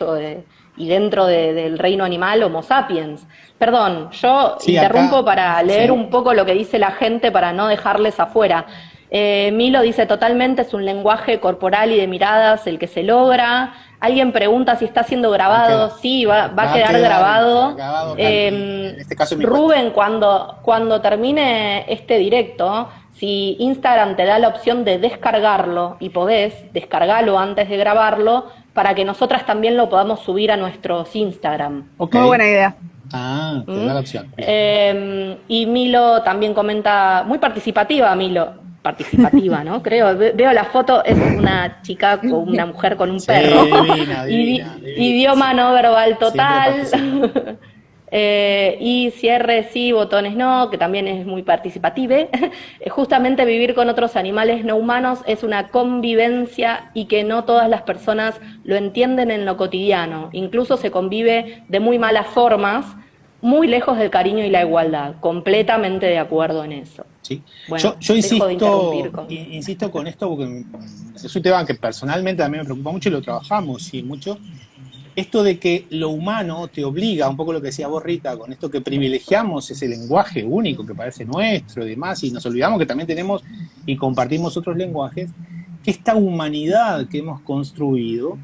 y dentro del reino animal, Homo sapiens. Perdón, yo interrumpo acá, para leer un poco lo que dice la gente para no dejarles afuera. Milo dice totalmente, es un lenguaje corporal y de miradas el que se logra. Alguien pregunta si está siendo grabado. Sí, va a quedar grabado. En este caso Rubén, cuando termine este directo, si Instagram te da la opción de descargarlo, y podés descargarlo antes de grabarlo, para que nosotras también lo podamos subir a nuestros Instagram. Muy buena idea. Te da la opción. Y Milo también comenta, muy participativa Milo, ¿no? Creo, veo la foto, es una chica o una mujer con un perro. Divina. Idioma no verbal total. Y cierre sí, botones no, que también es muy participative. Justamente vivir con otros animales no humanos es una convivencia y que no todas las personas lo entienden en lo cotidiano. Incluso se convive de muy malas formas, muy lejos del cariño y la igualdad. Completamente de acuerdo en eso. Sí. Bueno, yo insisto con esto porque es un tema que personalmente a mí me preocupa mucho y lo trabajamos mucho. Esto de que lo humano te obliga, un poco lo que decía vos, Rita, con esto que privilegiamos ese lenguaje único que parece nuestro y demás, y nos olvidamos que también tenemos y compartimos otros lenguajes, que esta humanidad que hemos construido,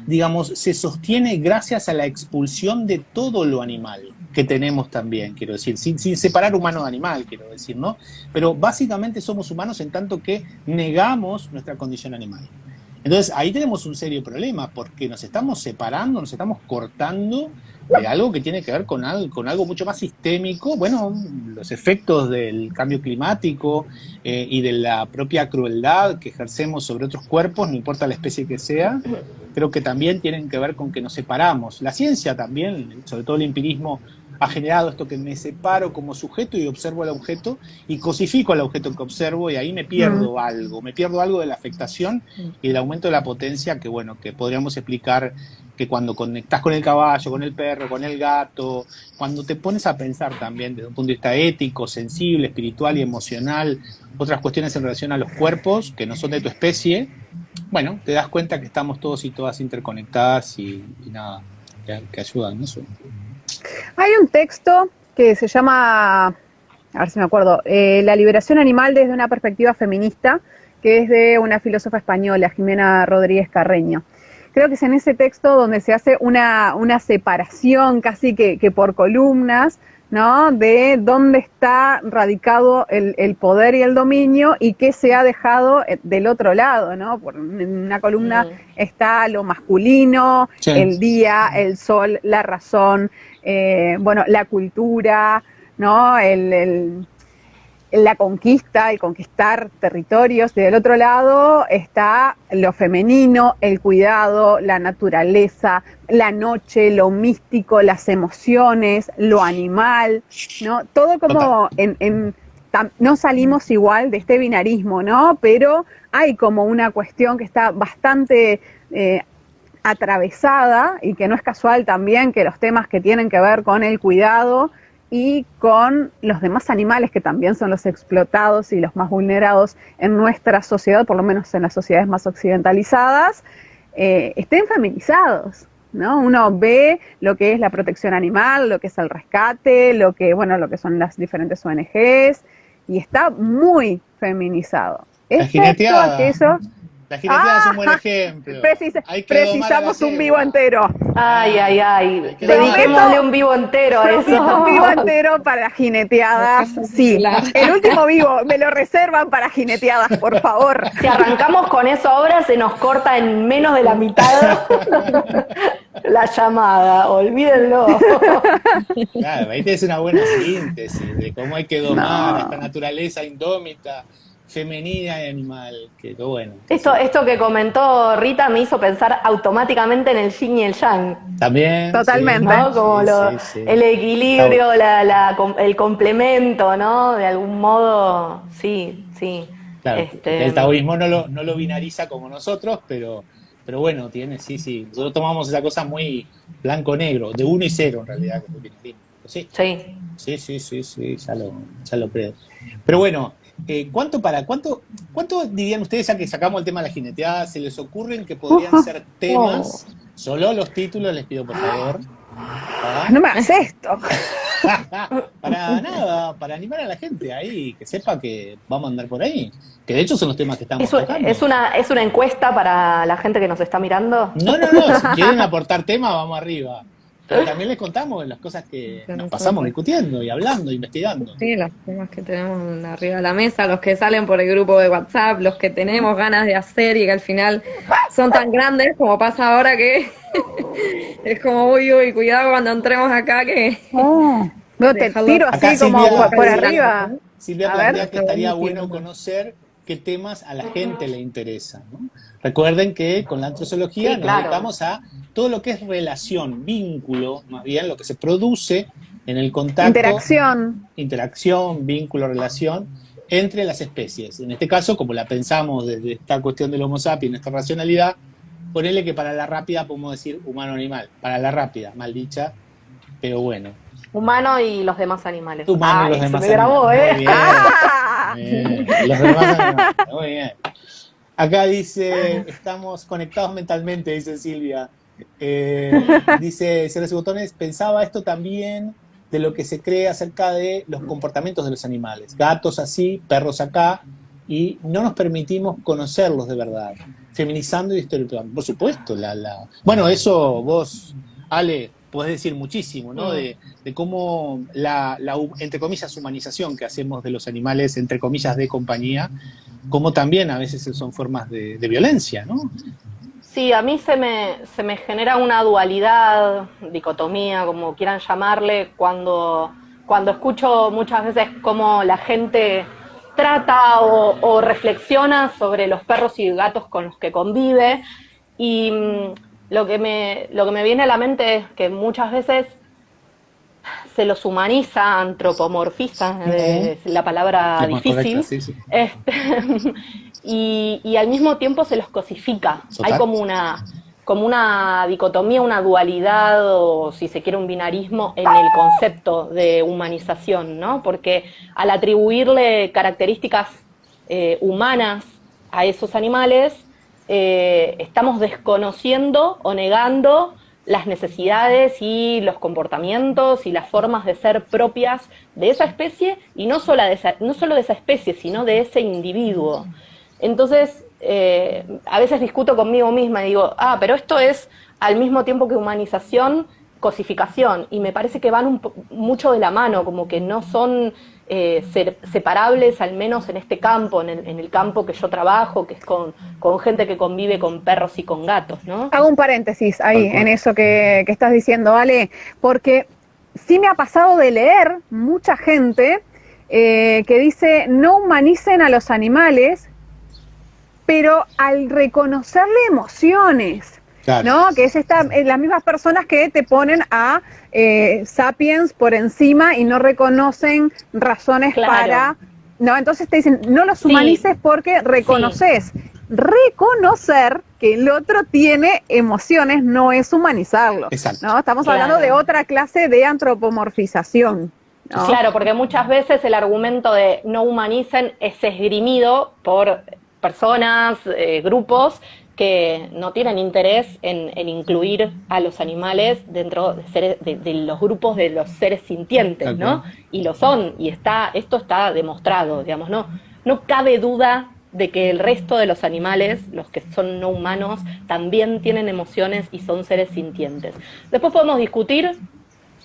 digamos, se sostiene gracias a la expulsión de todo lo animal que tenemos también, quiero decir, sin separar humano de animal, quiero decir, ¿no? Pero básicamente somos humanos en tanto que negamos nuestra condición animal. Entonces ahí tenemos un serio problema porque nos estamos separando, nos estamos cortando de algo que tiene que ver con algo mucho más sistémico, bueno, los efectos del cambio climático y de la propia crueldad que ejercemos sobre otros cuerpos, no importa la especie que sea, creo que también tienen que ver con que nos separamos. La ciencia también, sobre todo el empirismo, ha generado esto que me separo como sujeto y observo al objeto y cosifico al objeto que observo y ahí me pierdo algo de la afectación y del aumento de la potencia que, bueno, que podríamos explicar que cuando conectás con el caballo, con el perro, con el gato, cuando te pones a pensar también desde un punto de vista ético, sensible, espiritual y emocional, otras cuestiones en relación a los cuerpos que no son de tu especie, bueno, te das cuenta que estamos todos y todas interconectadas y nada, que ayudan, ¿no? Eso. Hay un texto que se llama, a ver si me acuerdo, La liberación animal desde una perspectiva feminista, que es de una filósofa española, Jimena Rodríguez Carreño. Creo que es en ese texto donde se hace una separación casi que por columnas, ¿no? De dónde está radicado el poder y el dominio y qué se ha dejado del otro lado, ¿no? En una columna está lo masculino, sí, el día, el sol, la razón, bueno, la cultura, ¿no? La conquista, el conquistar territorios, y del otro lado está lo femenino, el cuidado, la naturaleza, la noche, lo místico, las emociones, lo animal, ¿no? Todo como no salimos igual de este binarismo, ¿no? Pero hay como una cuestión que está bastante atravesada y que no es casual también que los temas que tienen que ver con el cuidado y con los demás animales que también son los explotados y los más vulnerados en nuestra sociedad, por lo menos en las sociedades más occidentalizadas, estén feminizados, ¿no? Uno ve lo que es la protección animal, lo que es el rescate, lo que son las diferentes ONGs, y está muy feminizado. La jineteada. La jineteada es un buen ejemplo. Precisamos un vivo entero. Ay. Dediquémosle un vivo entero a eso. Un vivo entero para jineteadas, sí. El último vivo, me lo reservan para jineteadas, por favor. Si arrancamos con eso ahora, se nos corta en menos de la mitad la llamada, olvídenlo. Claro, ahí tenés una buena síntesis de cómo hay que domar a esta naturaleza indómita, femenina y animal, que bueno. Esto que comentó Rita me hizo pensar automáticamente en el yin y el yang. También. Totalmente. ¿No? Como el equilibrio, el complemento, ¿no? De algún modo, sí. Claro, el taoísmo no lo binariza como nosotros, pero bueno, tiene, sí. Nosotros tomamos esa cosa muy blanco-negro, de 1 y 0 en realidad. Sí, ya lo creo. Pero bueno, ¿cuánto dirían ustedes, ya que sacamos el tema de la jineteada, se les ocurren que podrían ser temas? Solo los títulos les pido, por favor. No me hagas esto. para animar a la gente ahí, que sepa que vamos a andar por ahí. Que de hecho son los temas que estamos tocando. ¿Es una encuesta para la gente que nos está mirando? No, si quieren aportar temas, vamos arriba. Pero también les contamos las cosas que nos pasamos discutiendo y hablando, investigando. Sí, los temas que tenemos arriba de la mesa, los que salen por el grupo de WhatsApp, los que tenemos ganas de hacer y que al final son tan grandes como pasa ahora que es como, uy, cuidado cuando entremos acá que... No te tiro así acá como Silvia, por arriba. Silvia plantea que estaría bueno conocer qué temas a la gente le interesan, ¿no? Recuerden que con la antrozoología nos dedicamos a todo lo que es relación, vínculo, más bien lo que se produce en el contacto. Interacción, vínculo, relación entre las especies. En este caso, como la pensamos desde esta cuestión del Homo sapiens, esta racionalidad, ponele que para la rápida podemos decir humano-animal. Para la rápida, mal dicha, pero bueno. Humano y los demás animales. Humano y los demás se me grabó, animales. Muy bien. Los demás animales. Muy bien. Acá dice, estamos conectados mentalmente, dice Silvia. Dice Cierres y Botones, pensaba esto también de lo que se cree acerca de los comportamientos de los animales. Gatos así, perros acá, y no nos permitimos conocerlos de verdad. Feminizando y estereotipando. Por supuesto, bueno, eso vos, Ale, podés decir muchísimo, ¿no? De cómo la, entre comillas, humanización que hacemos de los animales, entre comillas, de compañía, como también a veces son formas de violencia, ¿no? Sí, a mí se me genera una dualidad, dicotomía, como quieran llamarle, cuando escucho muchas veces cómo la gente trata o reflexiona sobre los perros y gatos con los que convive, y lo que me viene a la mente es que muchas veces se los humaniza, antropomorfiza, es la palabra Es más difícil, correcta, sí, sí. Y al mismo tiempo se los cosifica. Total. Hay como una dicotomía, una dualidad, o si se quiere un binarismo, en el concepto de humanización, ¿no? Porque al atribuirle características humanas a esos animales, estamos desconociendo o negando las necesidades y los comportamientos y las formas de ser propias de esa especie, y no solo de esa especie, sino de ese individuo. Entonces, a veces discuto conmigo misma y digo, pero esto es al mismo tiempo que humanización, cosificación, y me parece que van mucho de la mano, como que no son separables, al menos en este campo, en el campo que yo trabajo, que es con gente que convive con perros y con gatos, ¿no? Hago un paréntesis ahí en eso que estás diciendo, Ale, porque sí me ha pasado de leer mucha gente que dice no humanicen a los animales, pero al reconocerle emociones, Claro. ¿no? Que es las mismas personas que te ponen a Sapiens por encima y no reconocen razones Claro. para... No, entonces te dicen, no los humanices porque reconoces. Reconocer que el otro tiene emociones no es humanizarlo. Exacto. ¿No? Estamos Claro. hablando de otra clase de antropomorfización, ¿no? Claro, porque muchas veces el argumento de no humanicen es esgrimido por personas, grupos que no tienen interés en incluir a los animales dentro de los grupos de los seres sintientes, ¿no? Y lo son, y esto está demostrado, digamos, no cabe duda de que el resto de los animales, los que son no humanos, también tienen emociones y son seres sintientes. Después podemos discutir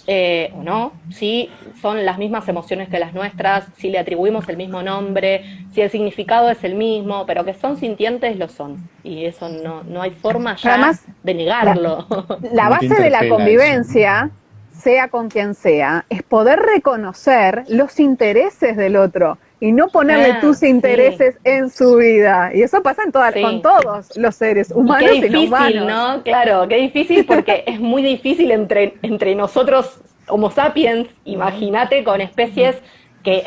o no, si son las mismas emociones que las nuestras, si le atribuimos el mismo nombre, si el significado es el mismo, pero que son sintientes, lo son. Y eso no hay forma ya Además, de negarlo. La ¿Cómo te base de la interpela convivencia, sea con quien sea, es poder reconocer los intereses del otro y no ponerle tus intereses en su vida. Y eso pasa con todos los seres humanos y qué y no difícil, humanos. ¿no? Claro, qué difícil, porque es muy difícil entre nosotros, Homo sapiens, imagínate, con especies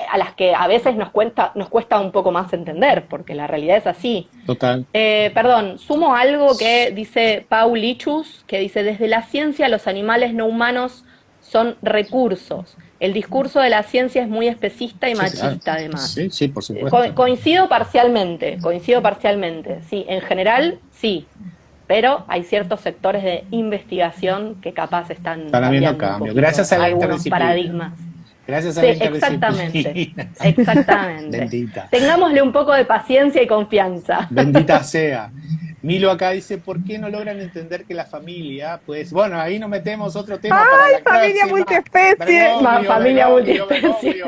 a las que a veces nos cuesta un poco más entender, porque la realidad es así. Total. Perdón, sumo algo que dice Paul Lichus, que dice, desde la ciencia los animales no humanos son recursos. El discurso de la ciencia es muy especista y machista, además. Sí, por supuesto. Coincido parcialmente. Sí, en general, sí. Pero hay ciertos sectores de investigación que capaz están habiendo cambio. Gracias a la algunos interdisciplina. paradigmas. Gracias a la Exactamente. Bendita. Tengámosle un poco de paciencia y confianza. Bendita sea. Milo acá dice, ¿por qué no logran entender que la familia, pues, bueno, ahí nos metemos otro tema para la familia próxima. multiespecie! Familia multiespecie.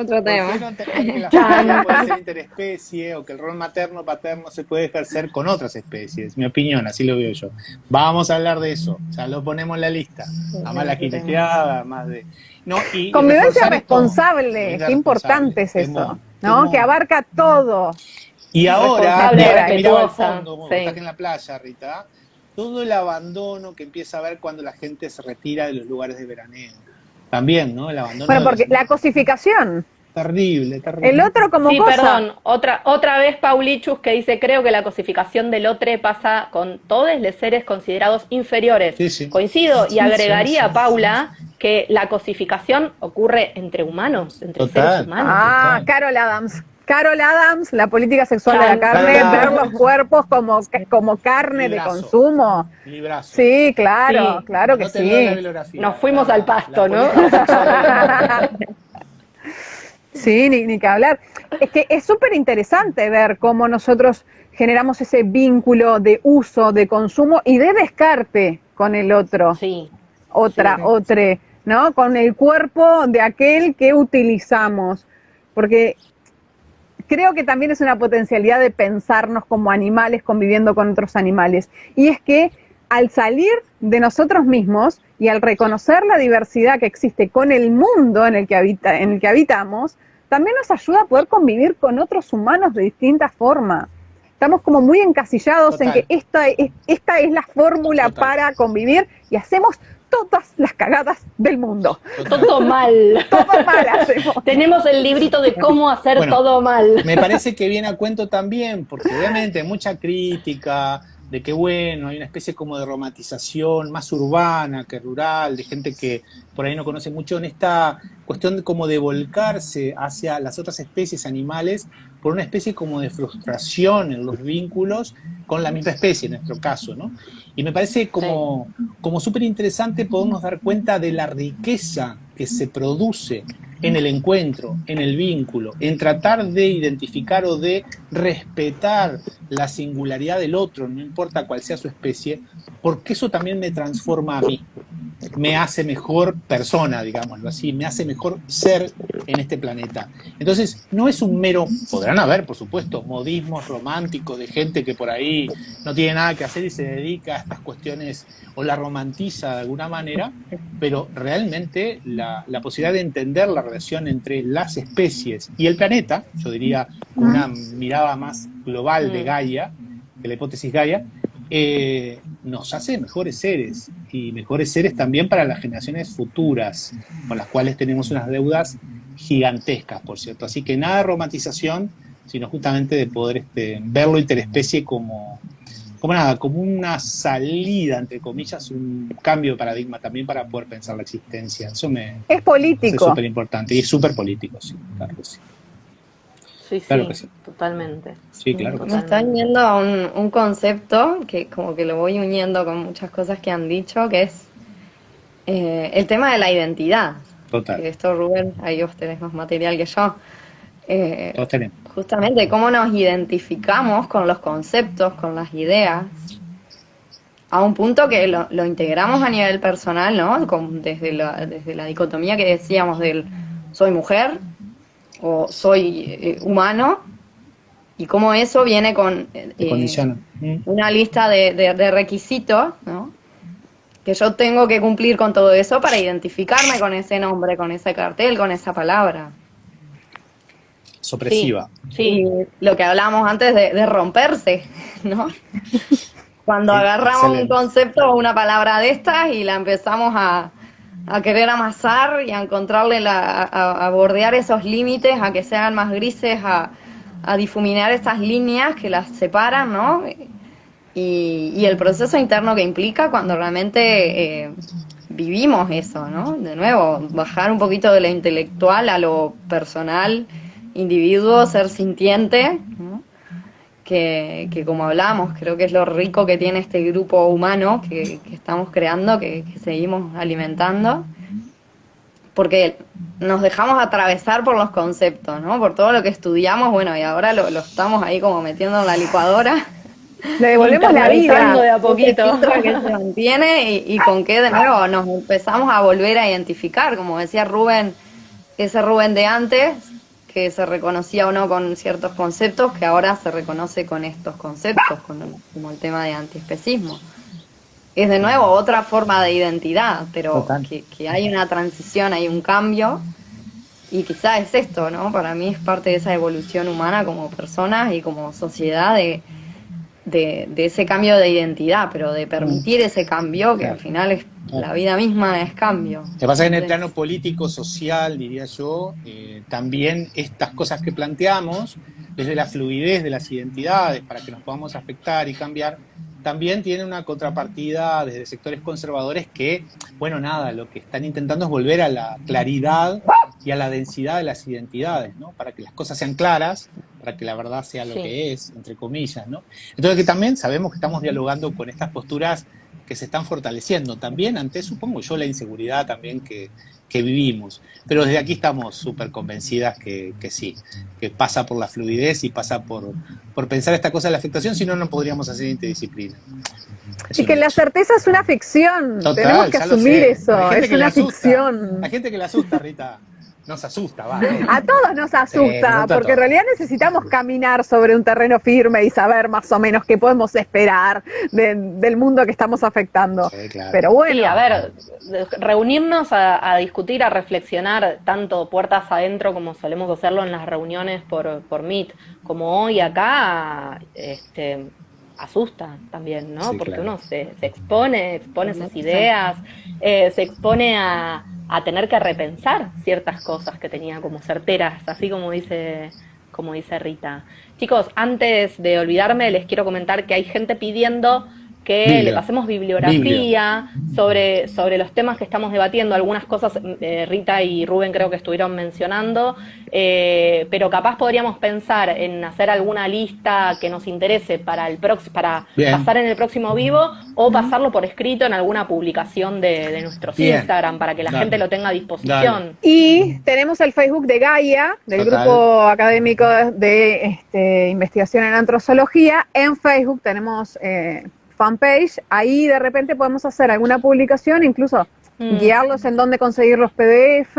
Otro tema. ¿Por qué no entender que la familia puede ser interespecie o que el rol materno-paterno se puede ejercer con otras especies? Mi opinión, así lo veo yo. Vamos a hablar de eso, ya lo ponemos en la lista. A más la jineteada, más de... No, y convivencia responsable, qué importante es eso, ¿no? Que abarca todo. Y ahora que miraba al fondo, como estás en la playa, Rita, todo el abandono que empieza a haber cuando la gente se retira de los lugares de veraneo. También, ¿no? El abandono. Bueno, porque la cosificación. Terrible. El otro como sí, cosa. Perdón, otra vez Paulichus, que dice, creo que la cosificación del otro pasa con todos los seres considerados inferiores. Sí. Coincido, y agregaría, Paula, que la cosificación ocurre entre humanos, entre seres humanos. Carol Adams, la política sexual de la carne, ver los cuerpos como carne de consumo. Librazo. Sí, claro, Sí. claro que sí. Nos fuimos al pasto, ¿no? Sí, ni que hablar. Es que es súper interesante ver cómo nosotros generamos ese vínculo de uso, de consumo y de descarte con el otro. Sí. Otra, ¿no? Con el cuerpo de aquel que utilizamos. Porque creo que también es una potencialidad de pensarnos como animales conviviendo con otros animales. Y es que al salir de nosotros mismos y al reconocer la diversidad que existe con el mundo en el que habitamos, también nos ayuda a poder convivir con otros humanos de distintas formas. Estamos como muy encasillados en que esta es la fórmula para convivir y hacemos todas las cagadas del mundo. Todo mal. Todo mal hacemos. Tenemos el librito de cómo hacer Bueno, todo mal. Me parece que viene a cuento también, porque obviamente hay mucha crítica de que, bueno, hay una especie como de romantización más urbana que rural, de gente que por ahí no conoce mucho en esta cuestión de como de volcarse hacia las otras especies animales por una especie como de frustración en los vínculos con la misma especie, en nuestro caso, ¿no? Y me parece como súper interesante podernos dar cuenta de la riqueza que se produce en el encuentro, en el vínculo, en tratar de identificar o de respetar la singularidad del otro, no importa cuál sea su especie, porque eso también me transforma a mí, me hace mejor persona, digámoslo así, me hace mejor ser en este planeta. Entonces, no es un mero, podrán haber, por supuesto, modismos románticos de gente que por ahí no tiene nada que hacer y se dedica a estas cuestiones o la romantiza de alguna manera, pero realmente la posibilidad de entender la relación entre las especies y el planeta, yo diría una mirada más global de Gaia, de la hipótesis Gaia, nos hace mejores seres, y mejores seres también para las generaciones futuras, con las cuales tenemos unas deudas gigantescas, por cierto. Así que nada de romantización, sino justamente de poder verlo interespecie como nada, como una salida, entre comillas, un cambio de paradigma también para poder pensar la existencia. Eso Es político. es súper importante y es súper político, sí, claro que sí. Sí, Claro que sí. Totalmente. Sí, claro que Me sí. está uniendo a un concepto que como que lo voy uniendo con muchas cosas que han dicho, que es el tema de la identidad. Total. Esto, Rubén, ahí vos tenés más material que yo. Todos tenemos. Justamente cómo nos identificamos con los conceptos, con las ideas, a un punto que lo integramos a nivel personal, ¿no? Desde la dicotomía que decíamos del soy mujer o soy humano, y cómo eso viene con Te condiciona. una lista de requisitos, ¿no? Que yo tengo que cumplir con todo eso para identificarme con ese nombre, con ese cartel, con esa palabra. Es opresiva. Sí. Y lo que hablábamos antes de romperse, ¿no? Cuando Sí, agarramos excelente. un concepto o una palabra de estas y la empezamos a querer amasar y a encontrarle, a bordear esos límites, a que sean más grises, a difuminar esas líneas que las separan, ¿no? Y el proceso interno que implica cuando realmente vivimos eso, ¿no? De nuevo, bajar un poquito de lo intelectual a lo personal, individuo, ser sintiente, ¿no? Que como hablamos, creo que es lo rico que tiene este grupo humano que estamos creando, que seguimos alimentando, porque nos dejamos atravesar por los conceptos, ¿no? Por todo lo que estudiamos, bueno, y ahora lo estamos ahí como metiendo en la licuadora. Le devolvemos la Internalizando de vida. a poquito. Un filtro que se mantiene y con qué de nuevo nos empezamos a volver a identificar, como decía Rubén, ese Rubén de antes, que se reconocía o no con ciertos conceptos, que ahora se reconoce con estos conceptos, como el tema de antiespecismo. Es de nuevo otra forma de identidad, pero que hay una transición, hay un cambio, y quizá es esto, ¿no? Para mí es parte de esa evolución humana como personas y como sociedad de ese cambio de identidad, pero de permitir ese cambio, que al final es la vida misma es cambio. Lo que pasa es que en el plano político, social, diría yo, también estas cosas que planteamos, desde la fluidez de las identidades, para que nos podamos afectar y cambiar, también tiene una contrapartida desde sectores conservadores que, bueno, nada, lo que están intentando es volver a la claridad y a la densidad de las identidades, ¿no? Para que las cosas sean claras, para que la verdad sea lo que es, entre comillas, ¿no? Entonces que también sabemos que estamos dialogando con estas posturas que se están fortaleciendo también ante, supongo yo, la inseguridad también que vivimos. Pero desde aquí estamos súper convencidas que sí, que pasa por la fluidez y pasa por pensar esta cosa de la afectación, si no, no podríamos hacer interdisciplina. Y que la certeza es una ficción. Total, tenemos que ya lo asumir sé. eso, Hay gente es que le una asusta. ficción. Hay gente que le asusta, Rita. Nos asusta, va. A todos nos asusta, porque en realidad necesitamos caminar sobre un terreno firme y saber más o menos qué podemos esperar del mundo que estamos afectando. Sí, claro. Pero bueno. Sí, a ver, reunirnos a discutir, a reflexionar, tanto puertas adentro como solemos hacerlo en las reuniones por Meet, como hoy acá, asusta también, ¿no? Sí, Porque claro. uno se expone sus ideas, se expone a tener que repensar ciertas cosas que tenía como certeras, así como dice Rita. Chicos, antes de olvidarme, les quiero comentar que hay gente pidiendo que le Biblia. pasemos Biblia. bibliografía sobre los temas que estamos debatiendo. Algunas cosas Rita y Rubén creo que estuvieron mencionando, pero capaz podríamos pensar en hacer alguna lista que nos interese para para Bien. pasar en el próximo vivo o pasarlo por escrito en alguna publicación de nuestros Bien. Instagram para que la Dale. gente lo tenga a disposición. Y tenemos el Facebook de Gaia, del Total. grupo académico de investigación en antrozoología. En Facebook tenemos fanpage, ahí de repente podemos hacer alguna publicación, incluso guiarlos en dónde conseguir los PDF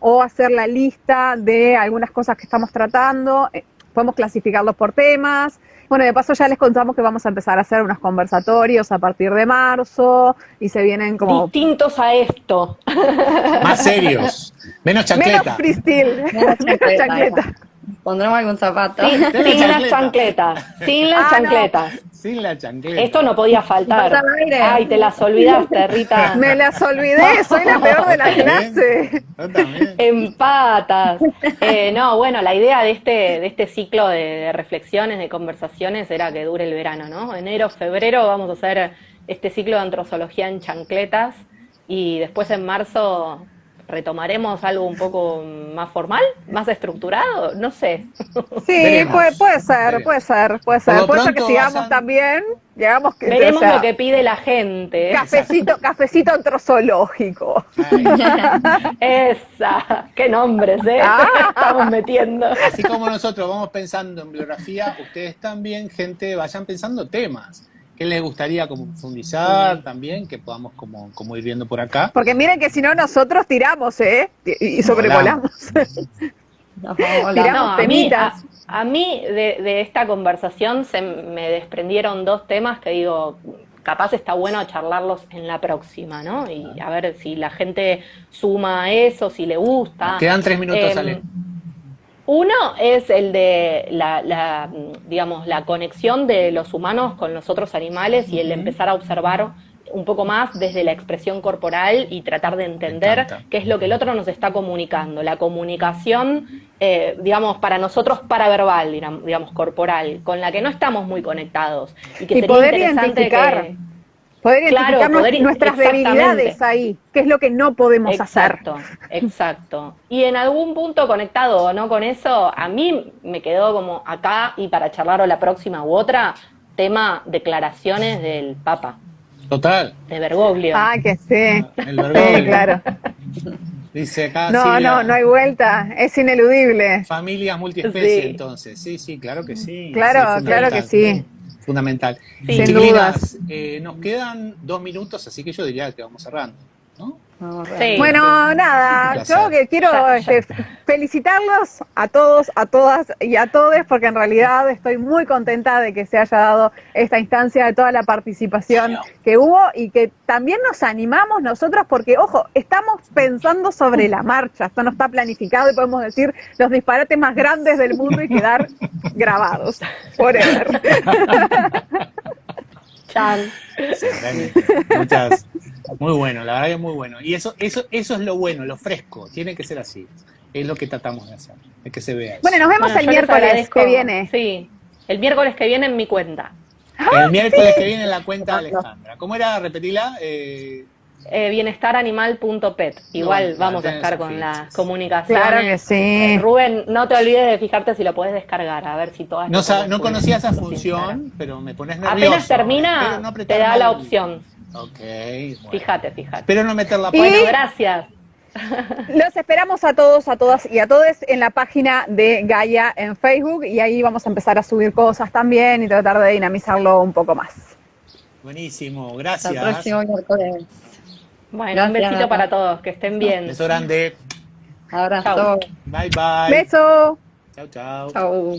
o hacer la lista de algunas cosas que estamos tratando. Podemos clasificarlos por temas. Bueno, de paso ya les contamos que vamos a empezar a hacer unos conversatorios a partir de marzo y se vienen como Distintos a esto. Más serios. Menos chancleta. menos freestyle, Menos menos chancleta. chancleta. Pondremos algún zapato. Sin las chancletas. Sin las chancletas. Sin la chancleta. Esto no podía faltar. Pasa al aire. Ay, te las olvidaste, Rita. Me las olvidé, soy la peor de la clase. Yo también. Empatas. No, bueno, la idea de este ciclo de reflexiones, de conversaciones, era que dure el verano, ¿no? Enero, febrero vamos a hacer este ciclo de antrozoología en chancletas y después en marzo retomaremos algo un poco más formal, más estructurado, no sé. Sí, Veremos. puede ser. Por lo Puede ser que pronto sigamos vayan- también, llegamos que Veremos o sea, lo que pide la gente. cafecito antrozoológico. Ay, Esa, qué nombres, Ah. estamos metiendo. así como nosotros vamos pensando en bibliografía, ustedes también, gente, vayan pensando temas. ¿Qué les gustaría como profundizar también? Que podamos como ir viendo por acá. Porque miren que si no nosotros tiramos, y sobrevolamos. No, Tiramos No, temitas. a mí de esta conversación se me desprendieron dos temas que digo, capaz está bueno charlarlos en la próxima, ¿no? Y a ver si la gente suma a eso, si le gusta. Nos quedan 3 minutos, Ale. Uno es el de digamos, la conexión de los humanos con los otros animales y el empezar a observar un poco más desde la expresión corporal y tratar de entender encanta. qué es lo que el otro nos está comunicando. La comunicación, digamos, para nosotros paraverbal, digamos, corporal, con la que no estamos muy conectados. Y que Y sería poder interesante identificar. que... Poder Claro, identificar poder- nuestras exactamente. debilidades ahí, qué es lo que no podemos hacer. Exacto, exacto. Y en algún punto conectado o no con eso, a mí me quedó como acá, y para charlar o la próxima u otra, tema declaraciones del Papa, Total. de Bergoglio. Ah, que sí. El Bergoglio. Sí, claro. Dice acá No, Silvia, no hay vuelta, es ineludible. familias multiespecie, Sí. entonces. Sí, claro que sí. Claro, Sí, claro que sí. Fundamental. Sí. Sin Chiquilinas, nos quedan 2 minutos, así que yo diría que vamos cerrando, ¿no? no, Sí. Bueno, nada, Un yo placer. que quiero felicitarlos a todos, a todas y a todos, porque en realidad estoy muy contenta de que se haya dado esta instancia, de toda la participación que hubo y que también nos animamos nosotros, porque, ojo, estamos pensando sobre la marcha, esto no está planificado y podemos decir los disparates más grandes del mundo y quedar grabados, forever. Chan. Sí, realmente. Muchas. Muy bueno, la verdad que es muy bueno. Y eso es lo bueno, lo fresco. Tiene que ser así. Es lo que tratamos de hacer. Es que se vea eso. Bueno, nos vemos Bueno, el yo les miércoles agradezco. que viene. Sí, el miércoles que viene en mi cuenta. El miércoles que viene en la cuenta de Alejandra. ¿Cómo era? Repetila. Bienestaranimal.pet. Igual Bueno, vamos a tenés estar con afiches. las comunicaciones. Claro que sí. Rubén, no te olvides de fijarte si lo podés descargar, a ver si todas... No, lo podemos no subir conocía esa en Instagram. función, pero me pones nervioso. Apenas Espero termina, no apretar te da mal la el- opción. Ok, bueno. Fíjate. Espero no meter la Y- Bueno, gracias. Los esperamos a todos, a todas y a todos en la página de Gaia en Facebook y ahí vamos a empezar a subir cosas también y tratar de dinamizarlo un poco más. Buenísimo, Hasta gracias. el próximo miércoles. Bueno, Gracias, un besito Nata. para todos, que estén bien. Beso grande. Abrazo. Chau. Bye, bye. Beso. Chau, chau. Chau.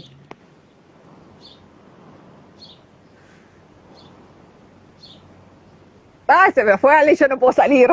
Ay, se me fue Ale y yo no puedo salir.